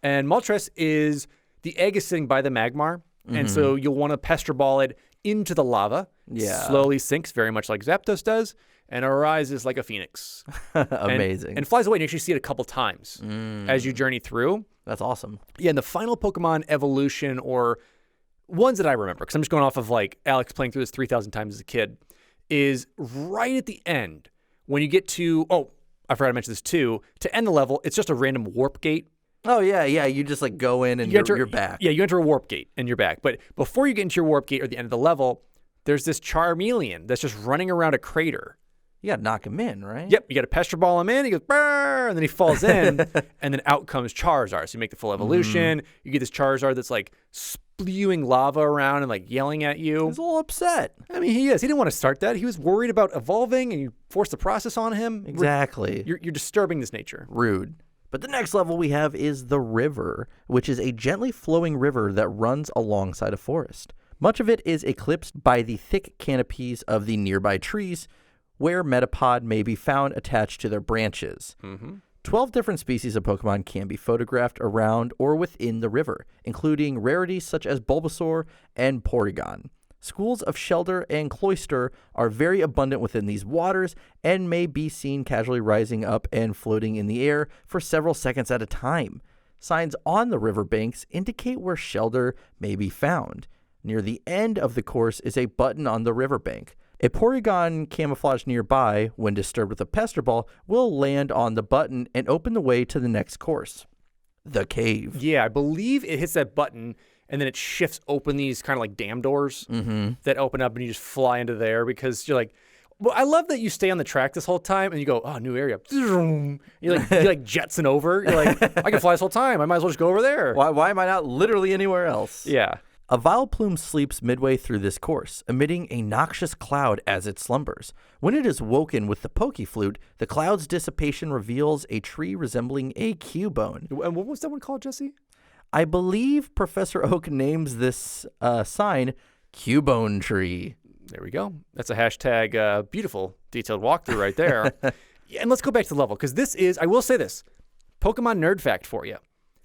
And Moltres is, the egg is sitting by the Magmar, and so you'll want to Pester Ball it into the lava. Yeah. Slowly sinks, very much like Zapdos does, and arises like a phoenix. Amazing. And flies away, and you actually see it a couple times as you journey through. That's awesome. Yeah, and the final Pokemon evolution or ones that I remember, because I'm just going off of like Alex playing through this 3,000 times as a kid, is right at the end when you get to, I forgot to mention this too, to end the level, it's just a random warp gate. Oh, yeah. You just like go in and you're back. Yeah, you enter a warp gate and you're back. But before you get into your warp gate or the end of the level, there's this Charmeleon that's just running around a crater. You got to knock him in, right? Yep, you got to pester ball him in. He goes, brrr, and then he falls in, and then out comes Charizard. So you make the full evolution. You get this Charizard that's like spewing lava around and like yelling at you. He's a little upset. I mean, he is. He didn't want to start that. He was worried about evolving, and you forced the process on him. Exactly. You're disturbing this nature. Rude. But the next level we have is the river, which is a gently flowing river that runs alongside a forest. Much of it is eclipsed by the thick canopies of the nearby trees, where Metapod may be found attached to their branches. 12 different species of Pokemon can be photographed around or within the river, including rarities such as Bulbasaur and Porygon. Schools of Shelter and Cloyster are very abundant within these waters and may be seen casually rising up and floating in the air for several seconds at a time. Signs on the riverbanks indicate where Shelter may be found. Near the end of the course is a button on the riverbank. A Porygon camouflaged nearby, when disturbed with a Pester Ball, will land on the button and open the way to the next course, the cave. Yeah, I believe it hits that button, and then it shifts open these kind of like dam doors that open up, and you just fly into there because you're like, well, I love that you stay on the track this whole time, and you go, new area. You're like Jetson over. You're like, I can fly this whole time. I might as well just go over there. Why am I not literally anywhere else? Yeah. A Vileplume sleeps midway through this course, emitting a noxious cloud as it slumbers. When it is woken with the Pokeflute, the cloud's dissipation reveals a tree resembling a Cubone. And what was that one called, Jesse? I believe Professor Oak names this sign Cubone Tree. There we go. That's a hashtag beautiful detailed walkthrough right there. Yeah, and let's go back to the level, because this is, I will say this, Pokemon nerd fact for you.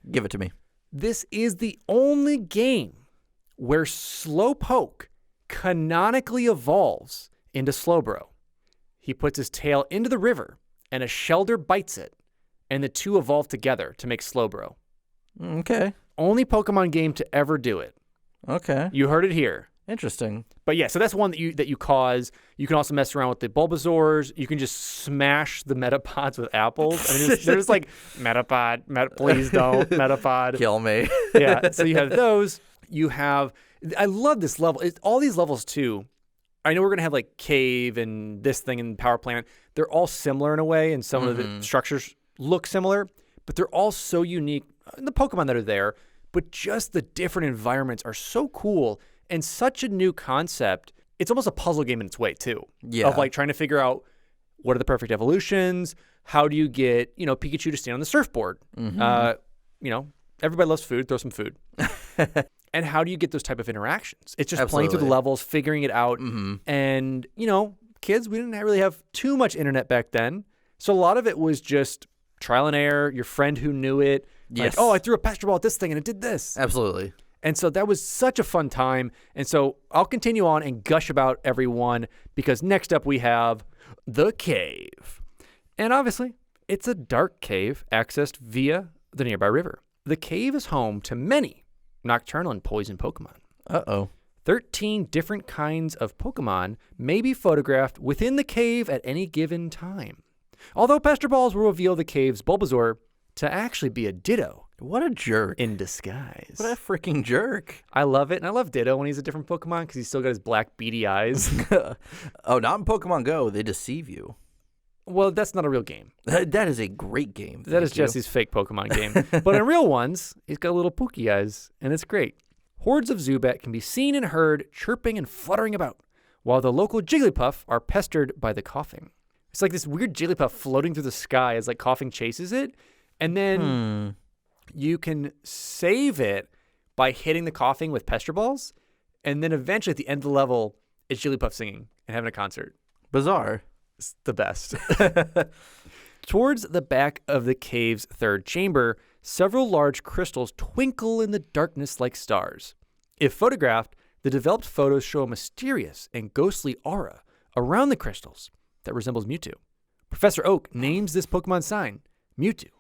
Give it to me. This is the only game where Slowpoke canonically evolves into Slowbro. He puts his tail into the river, and a Shelder bites it, and the two evolve together to make Slowbro. Okay. Only Pokemon game to ever do it. Okay. You heard it here. Interesting. But yeah, so that's one that you cause. You can also mess around with the Bulbasaurs. You can just smash the Metapods with apples. I mean, there's like, Metapod, please don't, Metapod. Kill me. Yeah, so you have those. You have, I love this level. All these levels too, I know we're going to have like Cave and this thing and Power Plant. They're all similar in a way, and some of the structures look similar, but they're all so unique. The Pokemon that are there, but just the different environments are so cool and such a new concept. It's almost a puzzle game in its way too. Yeah. Of like trying to figure out what are the perfect evolutions. How do you get, Pikachu to stand on the surfboard? Everybody loves food. Throw some food. And how do you get those type of interactions? It's just playing through the levels, figuring it out. And, kids, we didn't really have too much internet back then. So a lot of it was just trial and error, your friend who knew it. Yes. Like, I threw a Pester Ball at this thing and it did this. Absolutely. And so that was such a fun time. And so I'll continue on and gush about everyone, because next up we have the cave. And obviously, it's a dark cave accessed via the nearby river. The cave is home to many nocturnal and poison Pokemon. 13 different kinds of Pokemon may be photographed within the cave at any given time. Although Pester Balls will reveal the cave's Bulbasaur to actually be a Ditto. What a jerk. In disguise. What a freaking jerk. I love it. And I love Ditto when he's a different Pokemon because he's still got his black beady eyes. Oh, not in Pokemon Go. They deceive you. Well, that's not a real game. That is a great game. That is Jesse's fake Pokemon game. But in real ones, he's got little pookie eyes, and it's great. Hordes of Zubat can be seen and heard chirping and fluttering about, while the local Jigglypuff are pestered by the coughing. It's like this weird Jigglypuff floating through the sky as like coughing chases it, and then you can save it by hitting the coughing with Pester Balls, and then eventually at the end of the level, it's Jigglypuff singing and having a concert. Bizarre. It's the best. Towards the back of the cave's third chamber, several large crystals twinkle in the darkness like stars. If photographed, the developed photos show a mysterious and ghostly aura around the crystals that resembles Mewtwo. Professor Oak names this Pokemon sign Mewtwo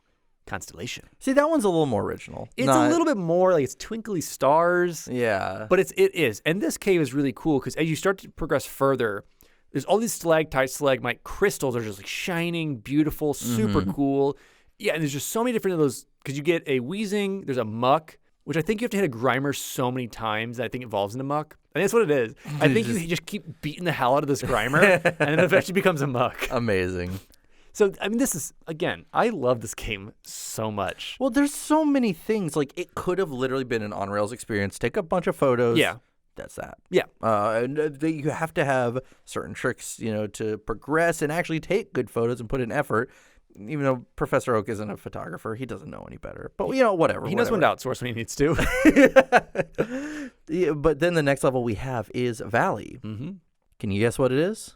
constellation. See, that one's a little more original. It's a little bit more like it's twinkly stars. Yeah. But it is. And this cave is really cool because as you start to progress further, there's all these stalactite, stalagmite crystals that are just like shining, beautiful, super cool. Yeah, and there's just so many different of those because you get a wheezing, there's a muck, which I think you have to hit a grimer so many times that I think it evolves into muck. I think that's what it is. I think you just keep beating the hell out of this grimer and then it eventually becomes a muck. Amazing. So, I mean, this is, again, I love this game so much. Well, there's so many things. Like, it could have literally been an on-rails experience. Take a bunch of photos. Yeah. That's that. Yeah. And you have to have certain tricks, to progress and actually take good photos and put in effort. Even though Professor Oak isn't a photographer, he doesn't know any better. But, whatever. He knows when to outsource when he needs to. Yeah, but then the next level we have is Valley. Mm-hmm. Can you guess what it is?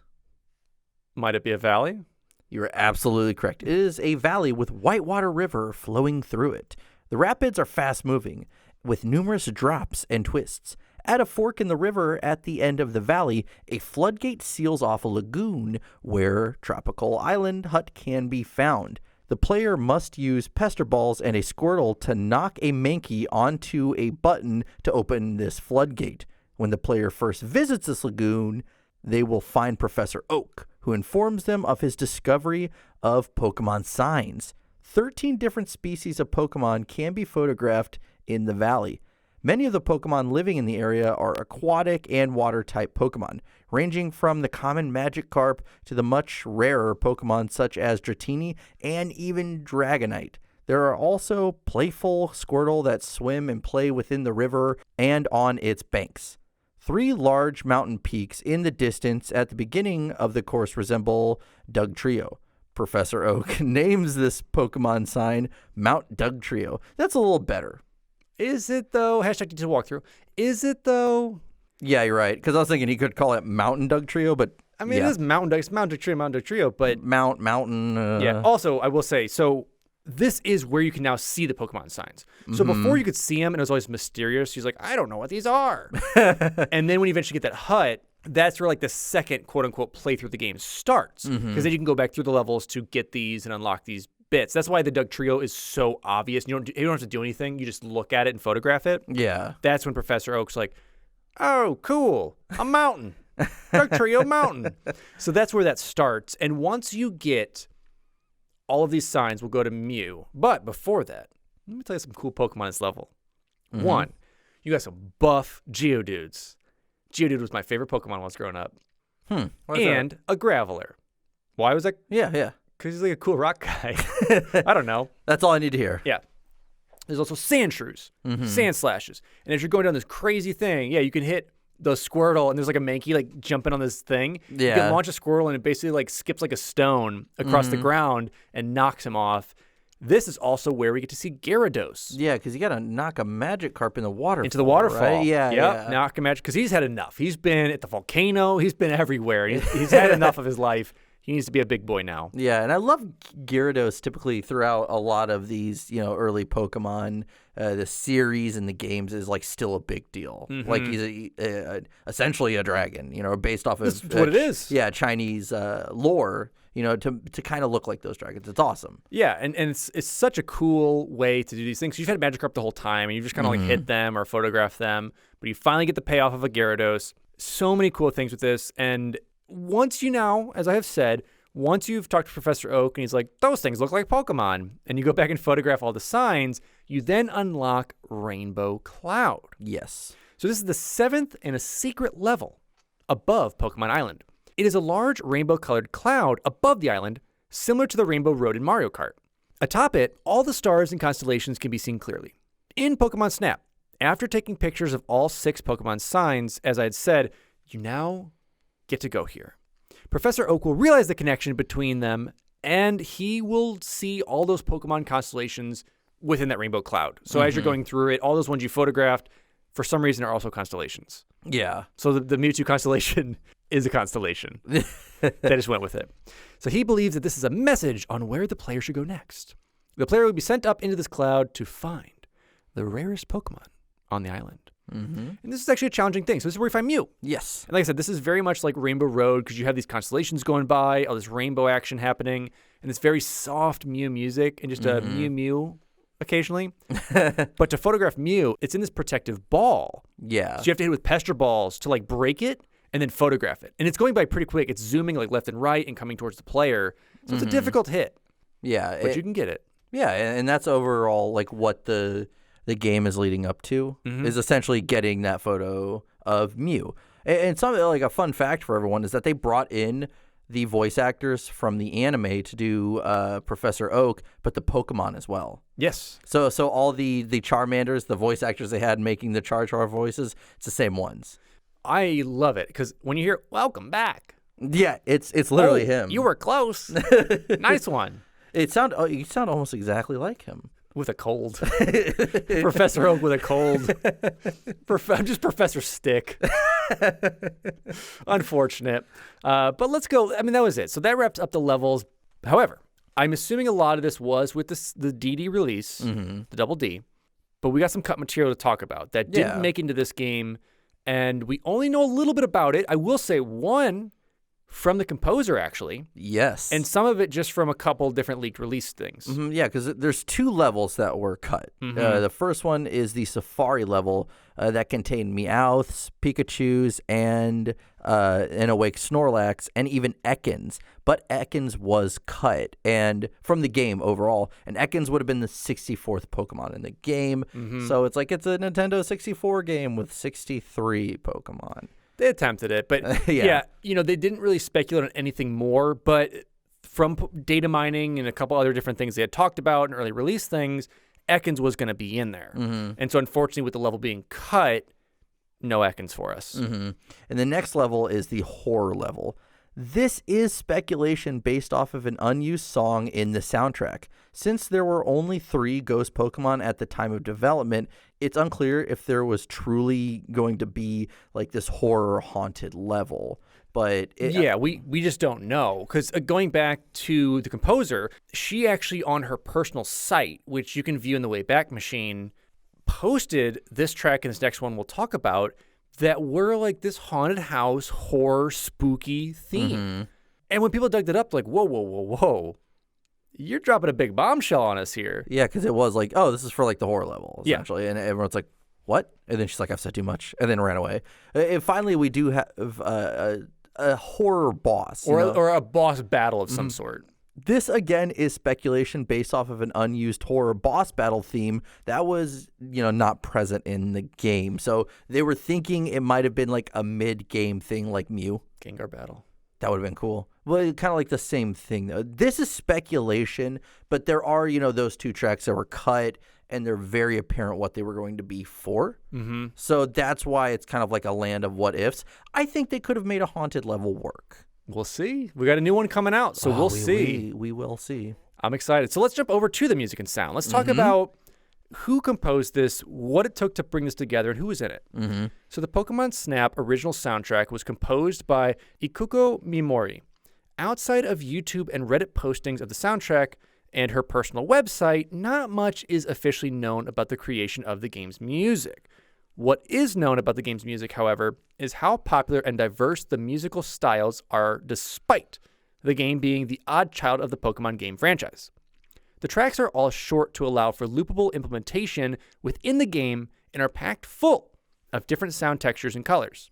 Might it be a valley? You're absolutely correct. It is a valley with Whitewater River flowing through it. The rapids are fast-moving, with numerous drops and twists. At a fork in the river at the end of the valley, a floodgate seals off a lagoon where Tropical Island Hut can be found. The player must use pester balls and a Squirtle to knock a Mankey onto a button to open this floodgate. When the player first visits this lagoon, they will find Professor Oak, who informs them of his discovery of Pokemon signs. 13 different species of Pokemon can be photographed in the valley. Many of the Pokemon living in the area are aquatic and water-type Pokemon, ranging from the common Magikarp to the much rarer Pokemon such as Dratini and even Dragonite. There are also playful Squirtle that swim and play within the river and on its banks. 3 large mountain peaks in the distance at the beginning of the course resemble Dugtrio. Professor Oak names this Pokemon sign Mount Dugtrio. That's a little better. Is it, though? Hashtag to walkthrough. Is it, though? Yeah, you're right. Because I was thinking he could call it Mountain Dugtrio, but I mean, it is Mountain Dugtrio, but... Mountain... Yeah, also, I will say, so this is where you can now see the Pokemon signs. So before you could see them, and it was always mysterious. He's like, I don't know what these are. And then when you eventually get that hut, that's where like the second quote-unquote playthrough of the game starts. Because then you can go back through the levels to get these and unlock these bits. That's why the Dugtrio is so obvious. You don't have to do anything. You just look at it and photograph it. Yeah. That's when Professor Oak's like, oh, cool, a mountain. Dugtrio mountain. So that's where that starts. And once you get all of these signs, we'll go to Mew. But before that, let me tell you some cool Pokemon in this level. One, you got some buff Geodudes. Geodude was my favorite Pokemon when I was growing up. And a Graveler. Why was that? Yeah. Because he's like a cool rock guy. I don't know. That's all I need to hear. Yeah. There's also Sandshrews, Sand Slashes. And as you're going down this crazy thing, you can hit the Squirtle, and there's like a Mankey like jumping on this thing. Yeah. You can launch a Squirtle, and it basically like skips like a stone across the ground and knocks him off. This is also where we get to see Gyarados. Yeah, because you got to knock a Magikarp in the waterfall. Into the waterfall. Right? Yeah. Knock a Magikarp, because he's had enough. He's been at the volcano. He's been everywhere. He's had enough of his life. He needs to be a big boy now. Yeah, and I love Gyarados typically throughout a lot of these, early Pokemon. The series and the games is like still a big deal. Like he's essentially a dragon, based off of That's what it is. Yeah, Chinese lore, to kind of look like those dragons. It's awesome. Yeah, and it's such a cool way to do these things. You've had Magikarp the whole time, and you've just kind of like hit them or photograph them, but you finally get the payoff of a Gyarados. So many cool things with this, and once as I have said, once you've talked to Professor Oak and he's like, those things look like Pokemon, and you go back and photograph all the signs, you then unlock Rainbow Cloud. Yes. So this is the 7th and a secret level above Pokemon Island. It is a large rainbow-colored cloud above the island, similar to the Rainbow Road in Mario Kart. Atop it, all the stars and constellations can be seen clearly. In Pokemon Snap, after taking pictures of all 6 Pokemon signs, as I had said, you now get to go here. Professor Oak will realize the connection between them, and he will see all those Pokemon constellations within that rainbow cloud. So as you're going through it, all those ones you photographed, for some reason, are also constellations. Yeah. So the Mewtwo constellation is a constellation. They just went with it. So he believes that this is a message on where the player should go next. The player will be sent up into this cloud to find the rarest Pokemon on the island. And this is actually a challenging thing. So this is where we find Mew. Yes. And like I said, this is very much like Rainbow Road because you have these constellations going by, all this rainbow action happening, and it's very soft Mew music and just a Mew Mew occasionally. But to photograph Mew, it's in this protective ball. Yeah. So you have to hit it with pester balls to like break it and then photograph it. And it's going by pretty quick. It's zooming like left and right and coming towards the player. So it's a difficult hit. Yeah. But you can get it. Yeah, and that's overall like what the game is leading up to is essentially getting that photo of Mew. And something like a fun fact for everyone is that they brought in the voice actors from the anime to do Professor Oak, but the Pokemon as well. Yes. So all the Charmanders, the voice actors they had making the Char voices, it's the same ones. I love it because when you hear "Welcome back," yeah, it's literally him. You were close. Nice one. You sound almost exactly like him. With a cold. Professor Oak with a cold. I'm just Professor Stick. Unfortunate. But let's go. I mean, that was it. So that wraps up the levels. However, I'm assuming a lot of this was with the DD release, the Double D. But we got some cut material to talk about that didn't make into this game. And we only know a little bit about it. I will say one from the composer, actually. Yes. And some of it just from a couple different leaked release things. Yeah, because there's 2 levels that were cut. The first one is the Safari level that contained Meowths, Pikachus, and an Awake Snorlax, and even Ekans. But Ekans was cut and from the game overall. And Ekans would have been the 64th Pokemon in the game. So it's like it's a Nintendo 64 game with 63 Pokemon. They attempted it, but yeah, they didn't really speculate on anything more. But from data mining and a couple other different things they had talked about and early release things, Ekans was going to be in there. And so unfortunately, with the level being cut, no Ekans for us. And the next level is the horror level. This is speculation based off of an unused song in the soundtrack. Since there were only 3 ghost Pokemon at the time of development, it's unclear if there was truly going to be like this horror haunted level. But we just don't know because going back to the composer, she actually on her personal site, which you can view in the Wayback Machine, posted this track and this next one we'll talk about that were like this haunted house horror spooky theme. And when people dug it up, like whoa, you're dropping a big bombshell on us here. Yeah, because it was like, oh, this is for like the horror level essentially, and everyone's like, what? And then she's like, I've said too much, and then ran away. And finally, we do have a horror boss or a boss battle of some sort. This, again, is speculation based off of an unused horror boss battle theme that was, not present in the game. So they were thinking it might have been like a mid-game thing like Mew. Gengar battle. That would have been cool. Well, kind of like the same thing, though. This is speculation, but there are, those 2 tracks that were cut, and they're very apparent what they were going to be for. So that's why it's kind of like a land of what ifs. I think they could have made a haunted level work. We'll see. We got a new one coming out, so we'll see. We will see. I'm excited. So let's jump over to the music and sound. Let's talk about who composed this, what it took to bring this together, and who was in it. So the Pokemon Snap original soundtrack was composed by Ikuko Mimori. Outside of YouTube and Reddit postings of the soundtrack and her personal website, not much is officially known about the creation of the game's music. What is known about the game's music, however, is how popular and diverse the musical styles are despite the game being the odd child of the Pokemon game franchise. The tracks are all short to allow for loopable implementation within the game and are packed full of different sound textures and colors.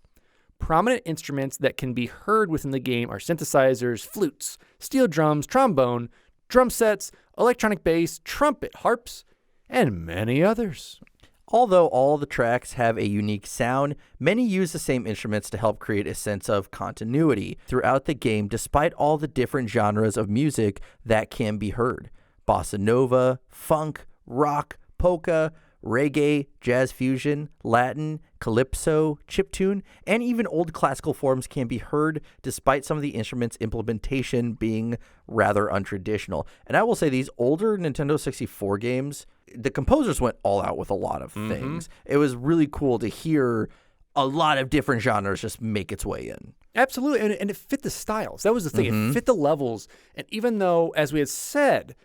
Prominent instruments that can be heard within the game are synthesizers, flutes, steel drums, trombone, drum sets, electronic bass, trumpet, harps, and many others. Although all the tracks have a unique sound, many use the same instruments to help create a sense of continuity throughout the game despite all the different genres of music that can be heard. Bossa nova, funk, rock, polka, reggae, jazz fusion, Latin, calypso, chiptune, and even old classical forms can be heard despite some of the instruments' implementation being rather untraditional. And I will say these older Nintendo 64 games, the composers went all out with a lot of things. It was really cool to hear a lot of different genres just make its way in. Absolutely, and it fit the styles. That was the thing. It fit the levels. And even though, as we had said,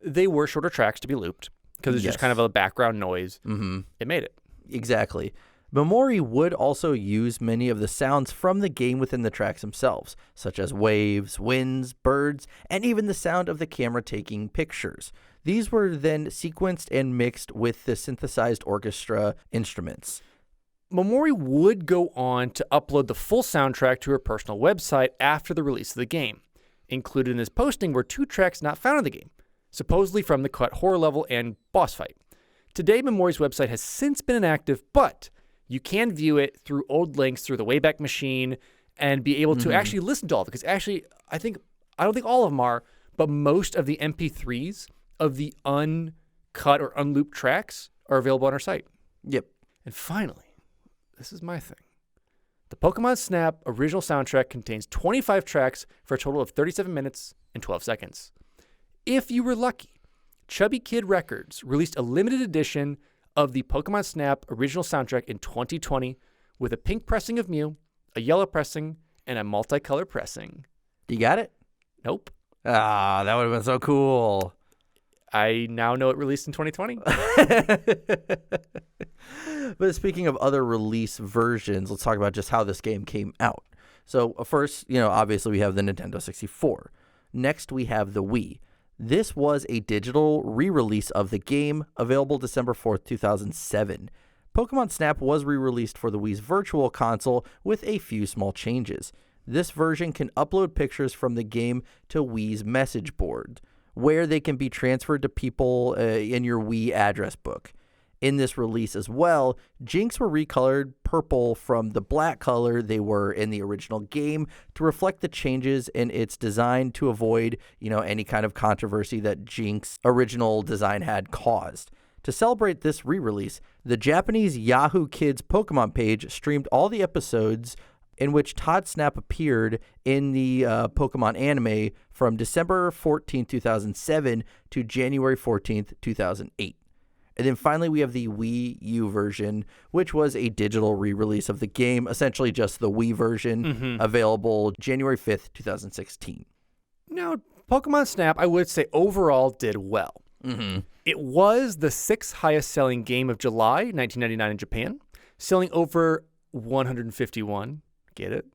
they were shorter tracks to be looped, because it's just kind of a background noise, it made it. Exactly. Memori would also use many of the sounds from the game within the tracks themselves, such as waves, winds, birds, and even the sound of the camera taking pictures. These were then sequenced and mixed with the synthesized orchestra instruments. Memori would go on to upload the full soundtrack to her personal website after the release of the game. Included in this posting were 2 tracks not found in the game, supposedly from the cut horror level and boss fight. Today, Memori's website has since been inactive, but you can view it through old links through the Wayback Machine and be able to actually listen to all of it. Because actually, I don't think all of them are, but most of the MP3s of the uncut or unlooped tracks are available on our site. Yep. And finally, this is my thing. The Pokemon Snap original soundtrack contains 25 tracks for a total of 37 minutes and 12 seconds. If you were lucky, Chubby Kid Records released a limited edition of the Pokemon Snap original soundtrack in 2020 with a pink pressing of Mew, a yellow pressing, and a multicolor pressing. You got it? Nope. Ah, that would have been so cool. I now know it released in 2020. But speaking of other release versions, let's talk about just how this game came out. So first, obviously we have the Nintendo 64. Next, we have the Wii. This was a digital re-release of the game, available December 4th, 2007. Pokemon Snap was re-released for the Wii's Virtual Console with a few small changes. This version can upload pictures from the game to Wii's message board, where they can be transferred to people in your Wii address book. In this release as well, Jinx were recolored purple from the black color they were in the original game to reflect the changes in its design to avoid, any kind of controversy that Jinx's original design had caused. To celebrate this re-release, the Japanese Yahoo Kids Pokemon page streamed all the episodes in which Todd Snap appeared in the Pokemon anime from December 14, 2007 to January 14, 2008. And then finally, we have the Wii U version, which was a digital re-release of the game, essentially just the Wii version, available January 5th, 2016. Now, Pokemon Snap, I would say overall did well. It was the 6th highest selling game of July 1999 in Japan, selling over 151, get it,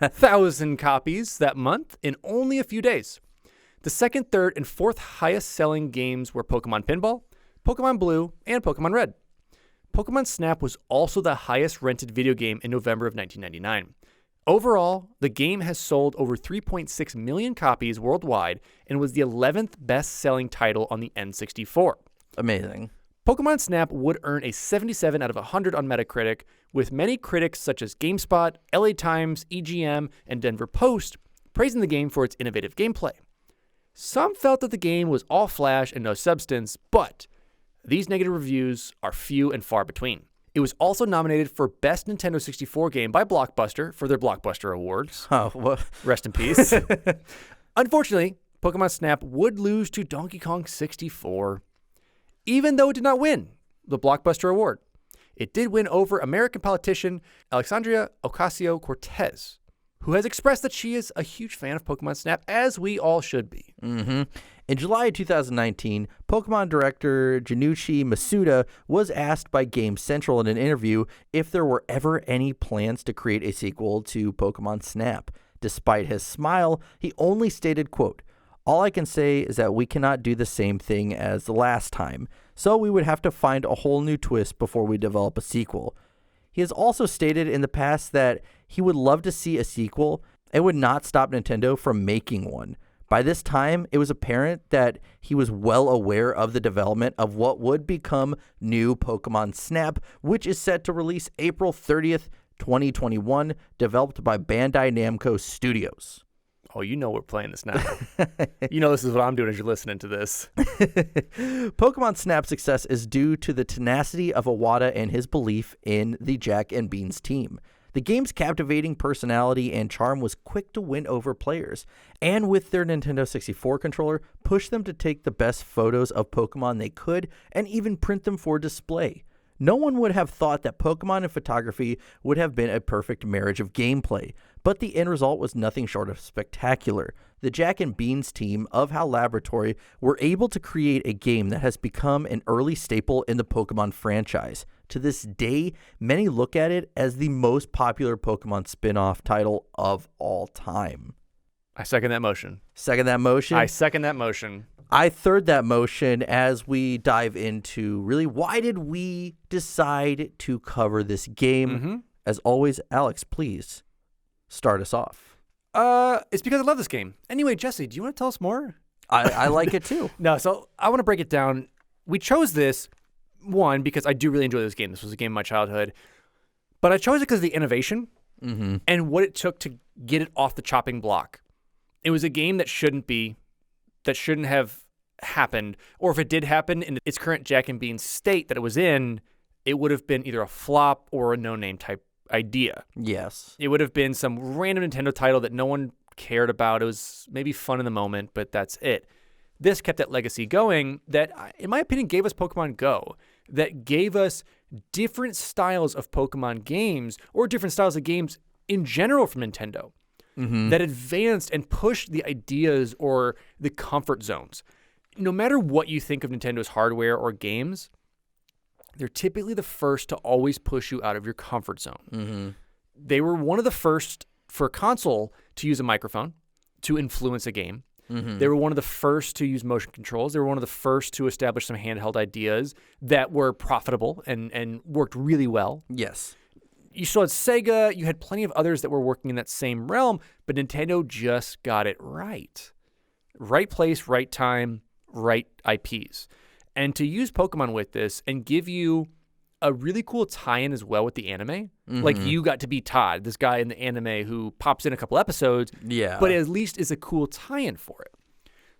1,000 copies that month in only a few days. The 2nd, 3rd, and 4th highest selling games were Pokemon Pinball, Pokemon Blue, and Pokemon Red. Pokemon Snap was also the highest rented video game in November of 1999. Overall, the game has sold over 3.6 million copies worldwide and was the 11th best-selling title on the N64. Amazing. Pokemon Snap would earn a 77 out of 100 on Metacritic, with many critics such as GameSpot, LA Times, EGM, and Denver Post praising the game for its innovative gameplay. Some felt that the game was all flash and no substance, but these negative reviews are few and far between. It was also nominated for Best Nintendo 64 Game by Blockbuster for their Blockbuster Awards. Oh, what? Rest in peace. Unfortunately, Pokemon Snap would lose to Donkey Kong 64, even though it did not win the Blockbuster Award. It did win over American politician Alexandria Ocasio-Cortez, who has expressed that she is a huge fan of Pokemon Snap, as we all should be. In July 2019, Pokemon director Junichi Masuda was asked by Game Central in an interview if there were ever any plans to create a sequel to Pokemon Snap. Despite his smile, he only stated, quote, "All I can say is that we cannot do the same thing as the last time, so we would have to find a whole new twist before we develop a sequel." He has also stated in the past that he would love to see a sequel and would not stop Nintendo from making one. By this time, it was apparent that he was well aware of the development of what would become new Pokemon Snap, which is set to release April 30th, 2021, developed by Bandai Namco Studios. Oh, you know we're playing this now. You know this is what I'm doing as you're listening to this. Pokemon Snap's success is due to the tenacity of Iwata and his belief in the Jack and Beans team. The game's captivating personality and charm was quick to win over players, and with their Nintendo 64 controller, pushed them to take the best photos of Pokemon they could and even print them for display. No one would have thought that Pokemon and photography would have been a perfect marriage of gameplay, but the end result was nothing short of spectacular. The Jack and Beans team of HAL Laboratory were able to create a game that has become an early staple in the Pokemon franchise. to this day, many look at it as the most popular Pokemon spin-off title of all time. I second that motion. Second that motion? I second that motion. I third that motion as we dive into really why did we decide to cover this game. Mm-hmm. As always, Alex, please start us off. It's because I love this game. Anyway, Jesse, do you want to tell us more? I like it too. No, so I want to break it down. We chose this, one, because I do really enjoy this game. This was a game of my childhood. But I chose it because of the innovation and what it took to get it off the chopping block. It was a game that shouldn't have happened, or if it did happen in its current Jack and Bean state that it was in, it would have been either a flop or a no-name type idea. Yes. It would have been some random Nintendo title that no one cared about. It was maybe fun in the moment, but that's it. This kept that legacy going that, in my opinion, gave us Pokemon Go, that gave us different styles of Pokemon games or different styles of games in general from Nintendo that advanced and pushed the ideas or the comfort zones. No matter what you think of Nintendo's hardware or games, they're typically the first to always push you out of your comfort zone. They were one of the first for a console to use a microphone to influence a game. They were one of the first to use motion controls. They were one of the first to establish some handheld ideas that were profitable and worked really well. Yes. You still had Sega. You had plenty of others that were working in that same realm, but Nintendo just got it right. Right place, right time, right IPs. And to use Pokemon with this and give you a really cool tie-in as well with the anime. Like, you got to be Todd, this guy in the anime who pops in a couple episodes, but at least is a cool tie-in for it.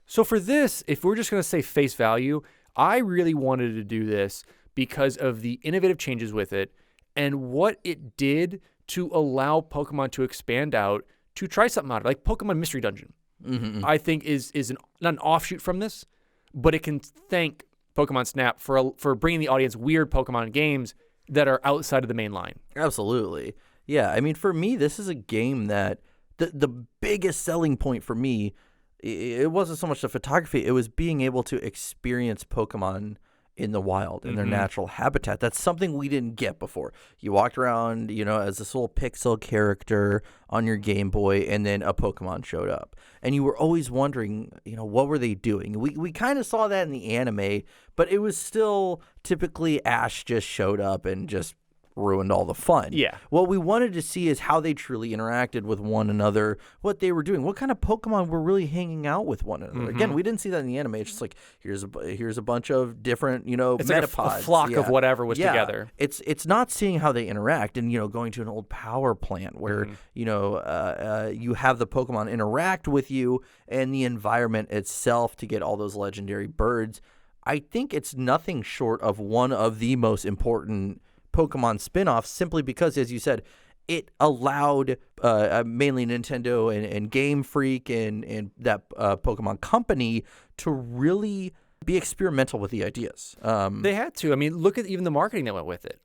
So for this, if we're just going to say face value, I really wanted to do this because of the innovative changes with it and what it did to allow Pokemon to expand out to try something out. Like Pokemon Mystery Dungeon, I think is not an offshoot from this, but it can thank Pokemon Snap for bringing the audience weird Pokemon games that are outside of the main line. Absolutely. Yeah, I mean, for me, this is a game that the biggest selling point for me, it wasn't so much the photography, it was being able to experience Pokemon in the wild, in their natural habitat. That's something we didn't get before. You walked around, as this little pixel character on your Game Boy, and then a Pokemon showed up. And you were always wondering, what were they doing? We kind of saw that in the anime, but it was still typically Ash just showed up and just ruined all the fun. Yeah. What we wanted to see is how they truly interacted with one another, what they were doing, what kind of Pokemon were really hanging out with one another. Again, we didn't see that in the anime. It's just like, here's a bunch of different, it's metapods. Like a flock of whatever was together. It's not seeing how they interact and, going to an old power plant where, you have the Pokemon interact with you and the environment itself to get all those legendary birds. I think it's nothing short of one of the most important Pokemon spin-offs, simply because, as you said, it allowed mainly Nintendo and Game Freak and that Pokemon company to really be experimental with the ideas. They had to. I mean, look at even the marketing that went with it.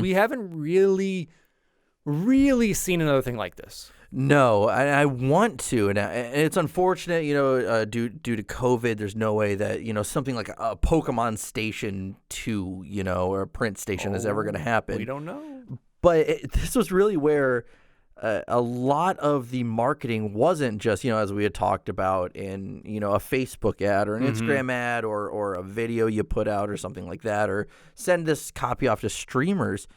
We haven't really seen another thing like this. No, I want to, and it's unfortunate, due to COVID, there's no way that, something like a Pokemon Station 2, or a print station is ever going to happen. We don't know. But this was really where a lot of the marketing wasn't just, as we had talked about in, a Facebook ad or an Instagram ad or a video you put out or something like that, or send this copy off to streamers.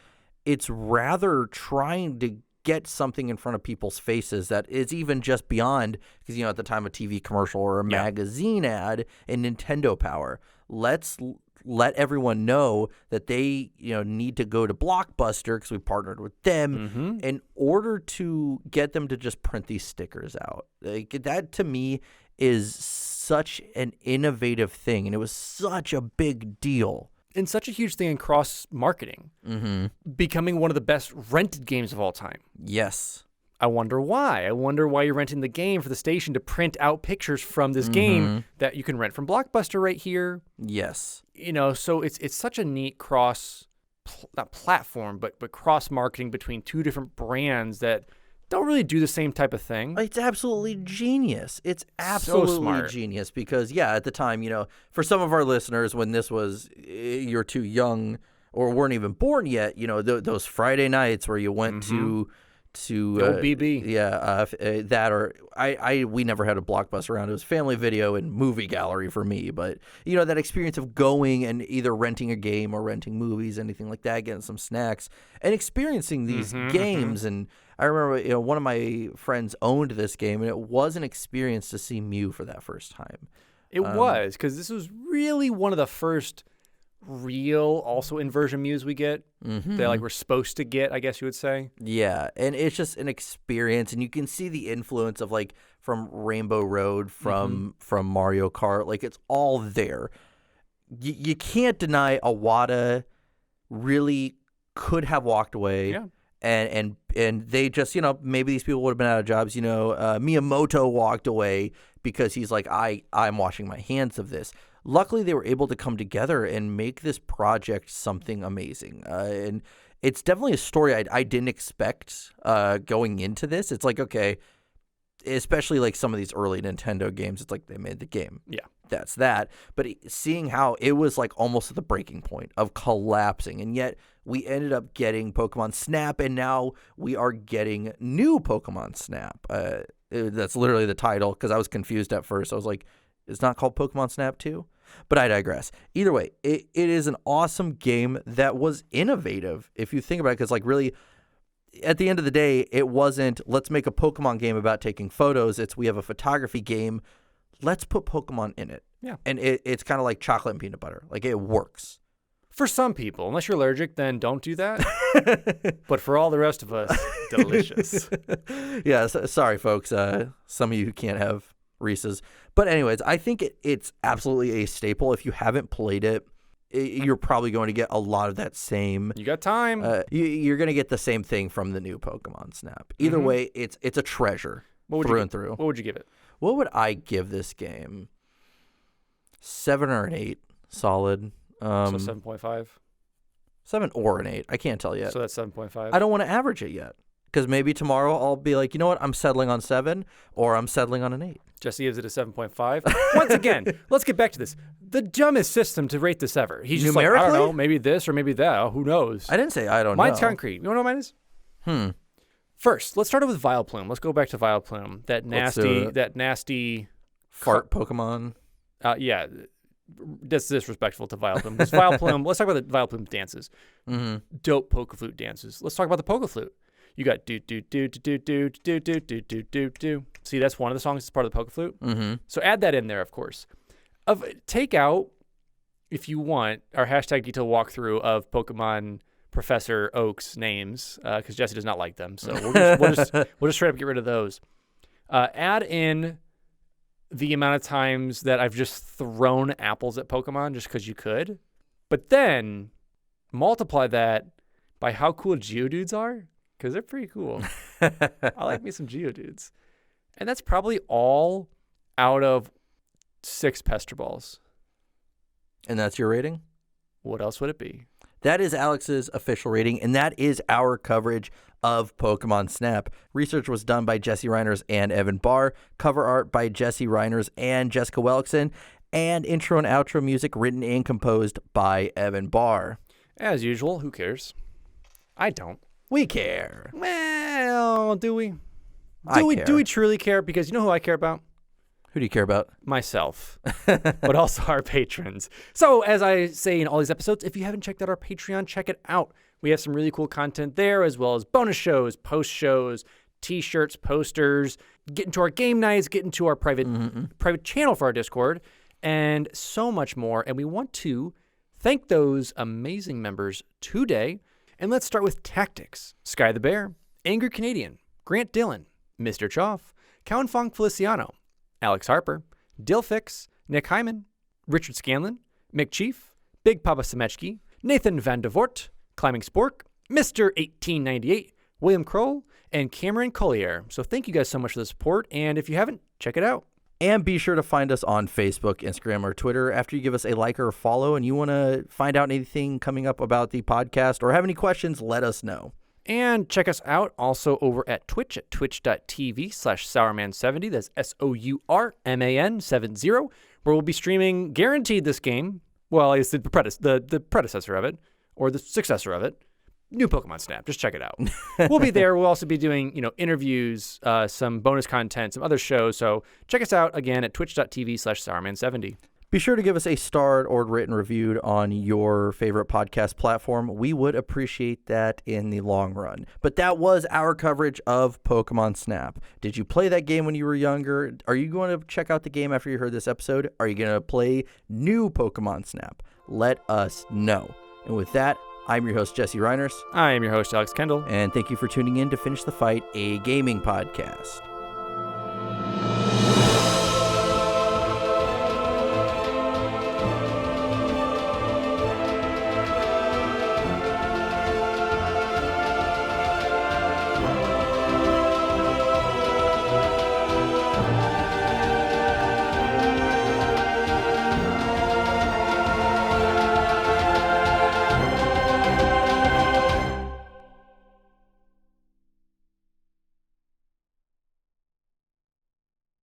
It's rather trying to get something in front of people's faces that is even just beyond, because, at the time, a TV commercial or a magazine ad in Nintendo Power. Let's let everyone know that they, need to go to Blockbuster, because we partnered with them, in order to get them to just print these stickers out. Like, that, to me, is such an innovative thing, and it was such a big deal. And such a huge thing in cross-marketing, becoming one of the best rented games of all time. Yes. I wonder why. I wonder why you're renting the game for the station to print out pictures from this game that you can rent from Blockbuster right here. Yes. So it's such a neat not platform, but cross-marketing between two different brands that don't really do the same type of thing. It's absolutely genius. It's absolutely genius because, at the time, for some of our listeners, when this was, you're too young or weren't even born yet, those Friday nights where you went to BB. That or we never had a Blockbuster around. It was Family Video and Movie Gallery for me. But that experience of going and either renting a game or renting movies, anything like that, getting some snacks and experiencing these games. And I remember one of my friends owned this game, and it was an experience to see Mew for that first time. It was, because this was really one of the first real also inversion Mews we get that we're supposed to get, I guess you would say. Yeah, and it's just an experience, and you can see the influence of from Rainbow Road, from Mario Kart. It's all there. You can't deny Iwata really could have walked away. Yeah. And they just, maybe these people would have been out of jobs. Miyamoto walked away because he's like, I'm washing my hands of this. Luckily, they were able to come together and make this project something amazing. And it's definitely a story I didn't expect going into this. It's okay, especially some of these early Nintendo games, it's they made the game. Yeah. That's that. But seeing how it was almost at the breaking point of collapsing, and yet we ended up getting Pokemon Snap, and now we are getting new Pokemon Snap. That's literally the title, because I was confused at first. I was like, it's not called Pokemon Snap 2? But I digress. Either way, it is an awesome game that was innovative, if you think about it, because really, at the end of the day, it wasn't, let's make a Pokemon game about taking photos. It's, we have a photography game. Let's put Pokemon in it. Yeah. And it's kind of like chocolate and peanut butter. It works. For some people. Unless you're allergic, then don't do that. But for all the rest of us, delicious. Yeah, sorry, folks. Some of you can't have Reese's. But anyways, I think it's absolutely a staple. If you haven't played it, you're probably going to get a lot of that same. You got time. You're going to get the same thing from the new Pokemon Snap. Either way, it's a treasure through and through. What would you give it? What would I give this game? 7 or an 8. Solid. So 7.5? 7 or an 8. I can't tell yet. So that's 7.5? I don't want to average it yet. Because maybe tomorrow I'll be like, you know what? I'm settling on 7, or I'm settling on an 8. Jesse gives it a 7.5. Once again, let's get back to this. The dumbest system to rate this ever. He's just like, I don't know, maybe this or maybe that. Who knows? I didn't say I don't know. Mine's concrete. You want to know what mine is? First, let's start with Vileplume. Let's go back to Vileplume. That nasty fart Pokemon. Yeah. That's disrespectful to Vileplume. Because Vileplume, let's talk about the Vileplume dances. Dope Pokeflute dances. Let's talk about the Pokeflute. You got do do do do do do do do do do do. See, that's one of the songs that's part of the Pokeflute. So add that in there, of course. Take out, if you want, our hashtag detail walkthrough of Pokemon Professor Oak's names, because Jesse does not like them. So we'll just straight up get rid of those. Add in the amount of times that I've just thrown apples at Pokemon just because you could. But then multiply that by how cool Geodudes are. Because they're pretty cool. I like me some Geodudes. And that's probably all out of 6 Pester Balls. And that's your rating? What else would it be? That is Alex's official rating, and that is our coverage of Pokemon Snap. Research was done by Jesse Reiners and Evan Barr. Cover art by Jesse Reiners and Jessica Welkson. And intro and outro music written and composed by Evan Barr. As usual, who cares? I don't. We care. Well, do we? Care. Do we truly care? Because you know who I care about? Who do you care about? Myself. But also our patrons. So, as I say in all these episodes, if you haven't checked out our Patreon, check it out. We have some really cool content there, as well as bonus shows, post shows, T-shirts, posters, get into our game nights, get into our private channel for our Discord, and so much more. And we want to thank those amazing members today. And let's start with Taqtix, Sky the Bear, AngryCanadien, Grant Dillon, Mr. Chofe, Cowyn Fong-Feliciano, Alex Harper, Dilfix, Nick Heimann, Richard Scanland, McChief, Big PapaSemechki, Nathan Vandervort, ClimbingSpork, Mr. 1898, William Kroll, and Cameron Collier. So thank you guys so much for the support, and if you haven't, check it out. And be sure to find us on Facebook, Instagram, or Twitter after you give us a like or a follow, and you want to find out anything coming up about the podcast or have any questions, let us know. And check us out also over at Twitch at twitch.tv/Sourman70. That's SOURMAN70, where we'll be streaming guaranteed this game. Well, it's the predecessor of it or the successor of it, new Pokemon Snap. Just check it out. We'll be there. We'll also be doing, interviews, some bonus content, some other shows. So check us out again at twitch.tv/sourman70. Be sure to give us a starred or written review on your favorite podcast platform. We would appreciate that in the long run. But that was our coverage of Pokemon Snap. Did you play that game when you were younger? Are you going to check out the game after you heard this episode? Are you going to play new Pokemon Snap? Let us know. And with that, I'm your host, Jesse Reiners. I am your host, Alex Kendall. And thank you for tuning in to Finish the Fight, a gaming podcast.